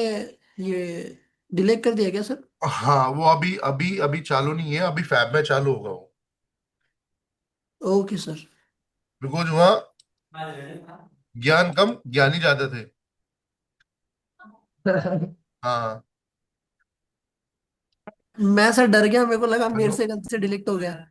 ये डिलीट कर दिया क्या सर?
हाँ वो अभी अभी अभी चालू नहीं है, अभी फैब में चालू होगा वो।
Okay sir.
बिकॉज वहाँ ज्ञान कम ज्ञानी ज्यादा थे। हाँ।
मैं सर डर गया, मेरे को लगा मेरे
हेलो।
से गलती से डिलीट हो गया।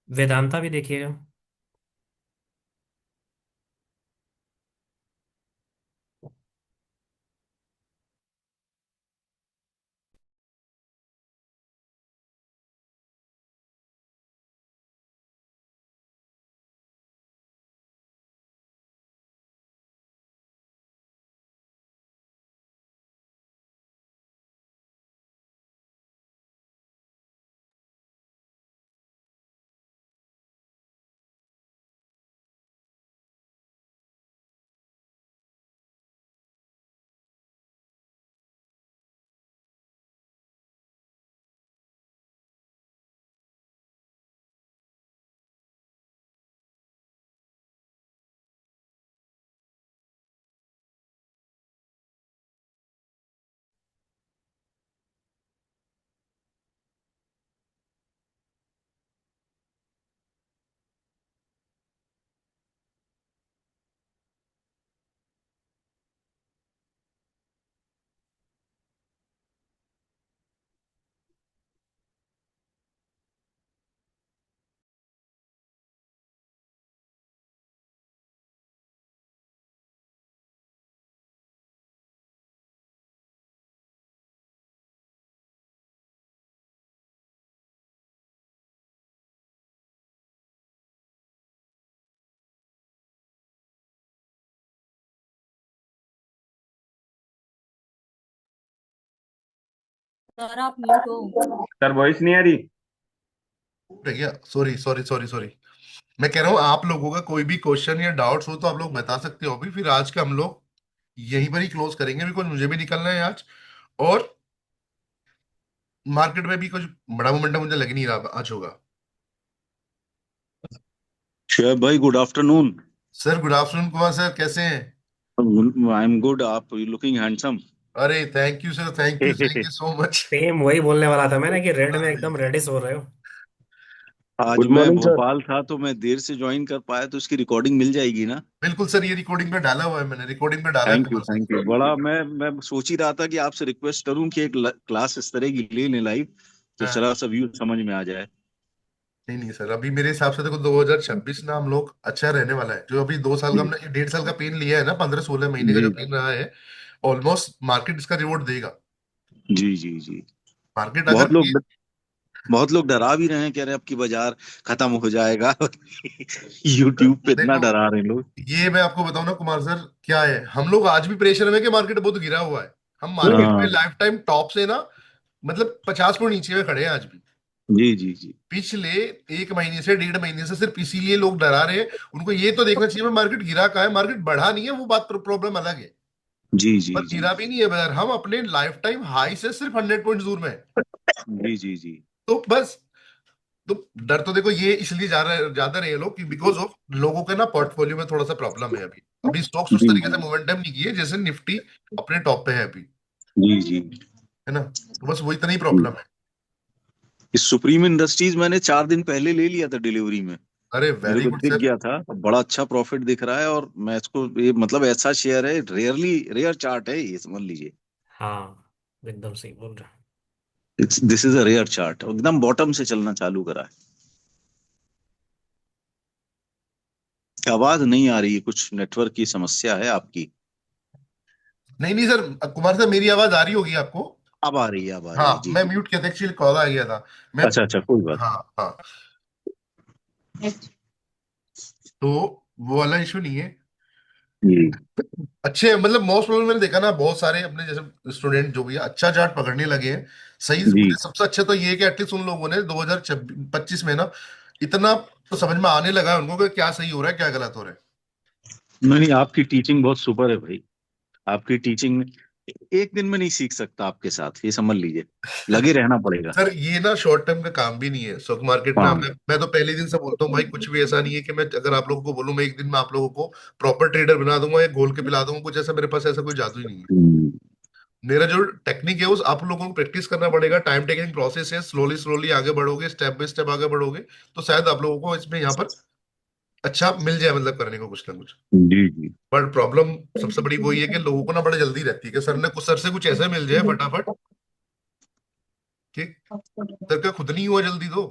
वेदांता भी देखिएगा।
सर आप म्यूट हो।
सर वॉइस नहीं आ रही।
भैया सॉरी सॉरी सॉरी सॉरी, मैं कह रहा हूँ आप लोगों का कोई भी क्वेश्चन या डाउट्स हो तो आप लोग बता सकते हो अभी, फिर आज का हम लोग यहीं पर ही क्लोज करेंगे, बिकॉज मुझे भी निकलना है आज। और मार्केट में भी कुछ बड़ा मोमेंटम मुझे लग नहीं रहा आज होगा।
शोएब भाई, good afternoon.
Sir good afternoon Kumar sir, कैसे हैं?
आई एम गुड, आप लुकिंग हैंडसम।
अरे thank you sir, thank you so much.
Same वही बोलने वाला था मैंने कि रेड में एकदम रेडिश हो रहे हो।
आज
गुड
मैं
मॉर्निंग सर।
भोपाल था तो मैं देर से ज्वाइन कर पाया, तो इसकी रिकॉर्डिंग मिल जाएगी ना?
बिल्कुल सर, ये रिकॉर्डिंग पे डाला हुआ है, मैंने रिकॉर्डिंग पे डाला है
thank you,
Kumar
thank you.
Sir.
बड़ा मैं सोच ही रहा था कि आपसे रिक्वेस्ट करूं कि एक क्लास इस तरह की ले लें लाइव, तो
हाँ।
जरा सा व्यू समझ में आ जाए।
नहीं नहीं सर, अभी मेरे हिसाब से देखो 2026 ना हम लोग अच्छा रहने वाला है। जो अभी 2 साल का
जी
हमने 1.5 साल का पेन लिया है ना, 15-16 महीने का
जी
जो पेन रहा है, ऑलमोस्ट मार्केट इसका रिवॉर्ड देगा।
जी जी जी।
मार्केट
बहुत
अगर
लोग
ये
बहुत लोग डरा भी रहे हैं, कह रहे हैं अब की बाजार खत्म हो जाएगा। यूट्यूब पे इतना
देखो,
डरा रहे हैं लोग।
ये मैं आपको बताऊं ना कुमार सर, क्या है, हम लोग आज भी प्रेशर में कि मार्केट बहुत गिरा हुआ है। हम मार्केट में
हाँ
लाइफ टाइम टॉप से ना, मतलब 50 पॉइंट नीचे में खड़े हैं आज भी।
जी जी जी
पिछले 1 महीने से 1.5 महीने से सिर्फ इसीलिए लोग डरा रहे हैं। उनको ये तो देखना चाहिए मार्केट गिरा कहाँ है, मार्केट बढ़ा नहीं है, वो बात प्रॉब्लम अलग है।
जी जी
पर
जी
गिरा भी नहीं है बाजार, हम अपने लाइफ टाइम हाई से सिर्फ 100 पॉइंट दूर में है।
जी जी जी।
तो बस, तो डर तो देखो ये इसलिए ज्यादा रहे लोग कि बिकॉज ऑफ लोगों के ना पोर्टफोलियो में थोड़ा सा प्रॉब्लम है अभी। अभी स्टॉक्स उस
जी
तरीके से
जी
मोमेंटम नहीं किए जैसे निफ्टी अपने टॉप पे है अभी,
जी जी
है ना। तो बस वही इतना ही
जी।
प्रॉब्लम है।
इस सुप्रीम इंडस्ट्रीज मैंने 4 दिन पहले ले लिया था डिलीवरी में।
अरे
मेरे
वेरी
को
गुड
दिख
सर।
गया था, बड़ा अच्छा प्रॉफिट दिख रहा है, और मैं इसको, ये मतलब ऐसा शेयर है, रेयर चार्ट है ये, समझ लीजिए।
हाँ, एकदम सही बोल रहे हो।
This is a rare chart, एकदम बॉटम से चलना चालू करा है। आवाज नहीं आ रही है, कुछ नेटवर्क की समस्या है आपकी?
नहीं नहीं सर, कुमार सर मेरी आवाज आ रही होगी आपको।
अब आ रही है, अब आ रही है,
हाँ
जी
मैं
जी।
म्यूट किया था एक्चुअली, कॉल आ गया था। मैं,
अच्छा अच्छा, कोई बात
हाँ हाँ, तो वो वाला इशू नहीं है।
नहीं।
अच्छे मतलब मोस्ट प्रॉब्लम मैंने देखा ना, बहुत सारे अपने जैसे स्टूडेंट जो भी है अच्छा चार्ट पकड़ने लगे हैं। सही
जी
मुझे
जी।
सबसे अच्छा तो ये है कि एटलीस्ट उन लोगों ने 2025 में ना इतना तो समझ में आने लगा है उनको कि क्या सही हो रहा है क्या गलत हो रहा है।
नहीं नहीं, आपकी टीचिंग बहुत सुपर है भाई। आपकी टीचिंग एक दिन में नहीं सीख सकता आपके साथ, ये समझ लीजिए, लगे रहना पड़ेगा।
सर ये ना शॉर्ट टर्म का काम भी नहीं है स्टॉक मार्केट में।
हाँ।
मैं तो पहले दिन से बोलता हूँ भाई, कुछ भी ऐसा नहीं है कि मैं अगर आप लोगों को बोलूँ मैं एक दिन में आप लोगों को प्रॉपर ट्रेडर बना दूंगा या घोल के पिला दूंगा कुछ ऐसा, मेरे पास ऐसा कोई जादू ही नहीं है।
हम्म,
मेरा जो टेक्निक है उस आप लोगों को प्रैक्टिस करना पड़ेगा, टाइम टेकिंग प्रोसेस है, स्लोली स्लोली आगे बढ़ोगे, स्टेप बाय स्टेप आगे बढ़ोगे, तो शायद आप लोगों को इसमें यहाँ पर अच्छा मिल जाए, मतलब करने को कुछ ना कुछ।
जी जी।
बट प्रॉब्लम सबसे बड़ी वही है कि लोगों को ना बड़ा जल्दी रहती है कि सर से कुछ ऐसा मिल जाए फटाफट कि सर का खुद नहीं हुआ जल्दी तो।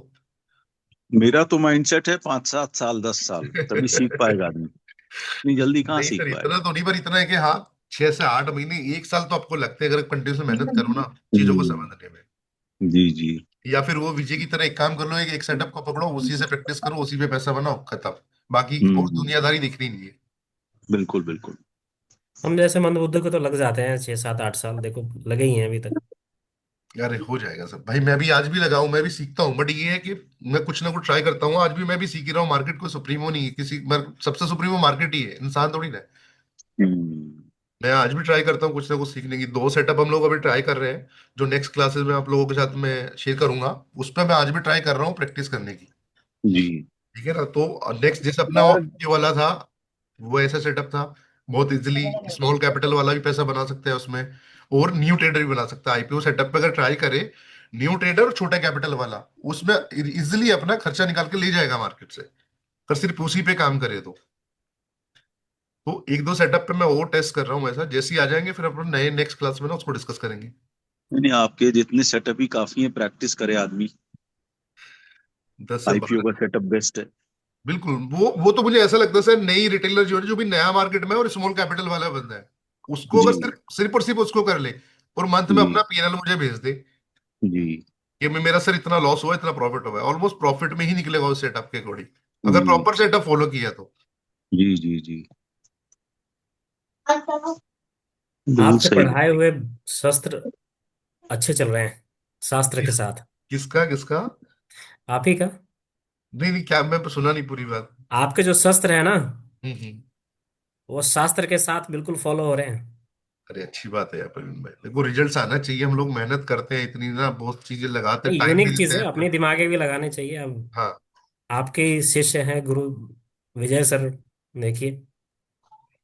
मेरा तो माइंडसेट है 5 7 साल 10 साल तभी सीख पाएगा आदमी, इतनी जल्दी कहाँ
नहीं
सीख
सर इतना
पाएगा।
तो नहीं, पर इतना है कि हाँ 6 से 8 महीने 1 साल तो आपको लगते हैं अगर कंटिन्यूस मेहनत करो ना चीजों को
हम्म,
समझने में।
जी जी।
या फिर वो विजय की तरह एक काम कर लो, एक सेटअप को पकड़ो, उसी से प्रैक्टिस करो, उसी पे पैसा बनाओ, खत्म। बाकी और
हम्म,
दुनियादारी दिखनी नहीं है।
बिल्कुल बिल्कुल।
हम जैसे मंदबुद्धि को तो लग जाते हैं 6 7 8 साल, देखो लगे ही हैं अभी तक।
अरे हो जाएगा सब भाई, मैं भी आज भी लगाऊं, मैं भी सीखता हूँ, बट ये है कि मैं कुछ ना कुछ ट्राई करता हूँ। आज भी मैं भी सीख ही रहा हूँ, मार्केट कोई सुप्रीमो नहीं है, सबसे सुप्रीमो मार्केट ही है, इंसान थोड़ी ना है।
हम्म,
मैं आज भी ट्राई करता हूँ कुछ ना कुछ सीखने की। 2 सेटअप हम लोग अभी ट्राई कर रहे हैं, जो नेक्स्ट क्लासेस में आप लोगों के साथ मैं शेयर करूंगा। उस पर मैं आज भी ट्राई कर रहा हूँ प्रैक्टिस करने की।
जी
ठीक है ना, तो नेक्स्ट जैसे अपना
सर
ये वाला था, वो ऐसा सेटअप था, बहुत इजीली स्मॉल कैपिटल वाला भी पैसा बना सकता है उसमें, और न्यू ट्रेडर भी बना सकता है आईपीओ सेटअप पे अगर ट्राई करे। न्यू ट्रेडर और छोटा कैपिटल वाला उसमें इजीली अपना खर्चा निकाल के ले जाएगा मार्केट से, अगर सिर्फ उसी पे काम करे तो 1 2 सेटअप पे मैं वो टेस्ट कर रहा हूँ ऐसा। जैसे ही आ जाएंगे फिर अपन नए नेक्स्ट क्लास में ना उसको डिस्कस करेंगे।
नहीं नहीं, आपके जितने सेटअप ही काफी है, प्रैक्टिस करे आदमी।
10 से 12।
आईपीओ का सेटअप बेस्ट है।
बिल्कुल, वो तो मुझे ऐसा लगता है सर, नई रिटेलर जो भी नया मार्केट में है और स्मॉल कैपिटल वाला बंदा है, उसको अगर
जी
सिर्फ सिर्फ और सिर्फ उसको कर ले और मंथ में
जी
अपना पीएनएल मुझे भेज दे
जी
कि मेरा सर इतना लॉस हुआ इतना प्रॉफिट हुआ है, ऑलमोस्ट प्रॉफिट में ही निकलेगा उस सेटअप के अकॉर्डिंग, अगर
जी
प्रॉपर सेटअप फॉलो किया तो।
जी जी जी, बिल्कुल
आपके
सही
पढ़ाए
बात।
हुए शस्त्र अच्छे चल रहे हैं शास्त्र के
किस
साथ।
किसका किसका?
आप ही का।
नहीं नहीं, क्या मैं सुना नहीं पूरी बात।
आपके जो शस्त्र है ना,
हम्म।
वो शास्त्र के साथ बिल्कुल फॉलो हो रहे हैं।
अरे अच्छी बात है यार प्रवीण भाई, देखो रिजल्ट्स आना चाहिए, हम लोग मेहनत करते हैं इतनी ना, बहुत चीजें लगाते हैं, टाइम भी
यूनिक चीज
देते
है,
हैं
अपनी
अपना।
दिमागे भी लगाने चाहिए। अब
हाँ।
आपके ही शिष्य हैं गुरु विजय सर, देखिए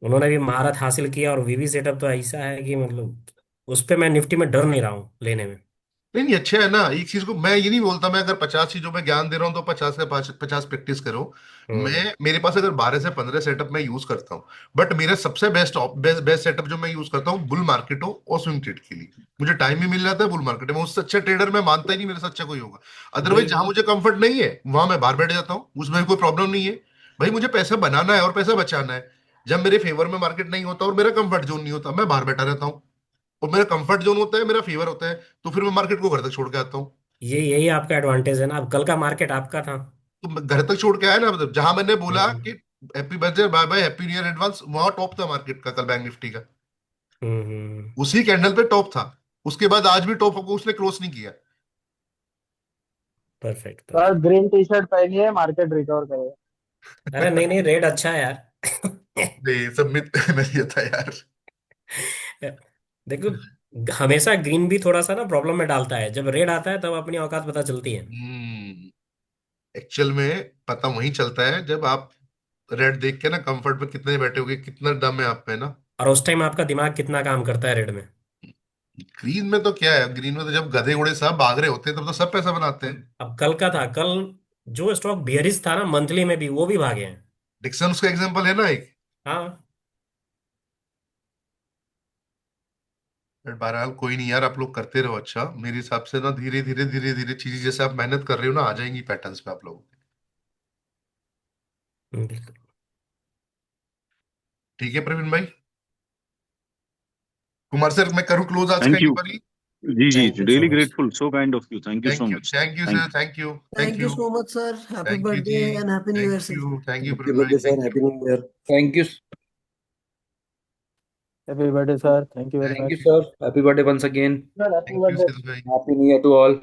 उन्होंने भी महारत हासिल किया, और वीवी सेटअप तो ऐसा है कि मतलब उस पे मैं निफ्टी में डर नहीं रहा हूँ लेने में।
नहीं नहीं, अच्छा है ना, एक चीज को मैं ये नहीं बोलता, मैं अगर 50 चीजों में ज्ञान दे रहा हूँ तो 50 का 50 प्रैक्टिस करो। मैं,
हम्म।
मेरे पास अगर 12 से 15 सेटअप मैं यूज करता हूँ, बट मेरा सबसे बेस्ट बेस्ट बेस्ट सेटअप जो मैं यूज करता हूँ बुल मार्केट हो और स्विंग ट्रेड के लिए, मुझे टाइम भी मिल जाता है बुल मार्केट में, उससे अच्छा ट्रेडर मैं मानता ही नहीं मेरे से अच्छा कोई होगा। अदरवाइज
वही
जहां
वही।
मुझे कंफर्ट नहीं है वहां मैं बाहर बैठ जाता हूँ, उसमें कोई प्रॉब्लम नहीं है। भाई मुझे पैसा बनाना है और पैसा बचाना है, जब मेरे फेवर में मार्केट नहीं होता और मेरा कंफर्ट जोन नहीं होता, मैं बाहर बैठा रहता हूँ। और मेरा कंफर्ट जोन होता है, मेरा फेवर होता है, तो फिर मैं मार्केट को घर तक छोड़ के आता हूँ।
ये यही आपका एडवांटेज है ना, अब कल का मार्केट आपका था।
तो घर तक छोड़ के आया ना, मतलब जहां मैंने बोला कि
हम्म
happy birthday bye bye happy new year advance, वहां टॉप था मार्केट का कल बैंक निफ्टी का,
हम्म।
उसी कैंडल पे टॉप था। उसके बाद आज भी टॉप को उसने क्लोज नहीं किया।
Perfect
sir
perfect.
Green tea shirt पहनिए, मार्केट रिकवर करेगा।
अरे नहीं नहीं, रेट अच्छा है यार।
नहीं सबमिट मैं दिया था यार।
देखो, हमेशा ग्रीन भी थोड़ा सा ना प्रॉब्लम में डालता है, जब रेड आता है तब अपनी औकात पता चलती है।
हम्म। एक्चुअल में पता वहीं चलता है जब आप रेड देख के ना कंफर्ट में कितने बैठे होगे, कितना दम है आप पे ना।
और उस टाइम आपका दिमाग कितना काम करता है रेड में।
ग्रीन में तो क्या है, ग्रीन में तो जब गधे उड़े सब भाग रहे होते हैं तब तो सब पैसा बनाते हैं।
अब कल का था, कल जो स्टॉक बियरिश था ना मंथली में भी, वो भी भागे हैं।
डिक्सन उसका एग्जांपल है ना एक।
हाँ।
बट बहरहाल कोई नहीं यार, आप लोग करते रहो, अच्छा मेरे हिसाब से ना धीरे धीरे धीरे धीरे चीजें जैसे आप मेहनत कर रहे हो ना, आ जाएंगी पैटर्न्स पे आप लोगों के।
बिल्कुल।
ठीक है प्रवीण भाई। कुमार सर मैं करूँ क्लोज आज का
थैंक
एक
यू।
बारी।
जी जी,
thank you so
really
much.
Grateful, so kind of you, thank you so much.
Thank you
thank
sir, thank you, thank
thank you
you,
so much sir, happy
thank you जी,
birthday and happy new year sir.
Thank you
happy
Praveen भाई,
birthday sir,
thank you.
Happy new year.
Thank you.
Happy birthday sir, thank you very
thank you
much.
Sir, happy birthday once again.
Sir happy
thank you
birthday.
Sir भाई।
Happy new year to all.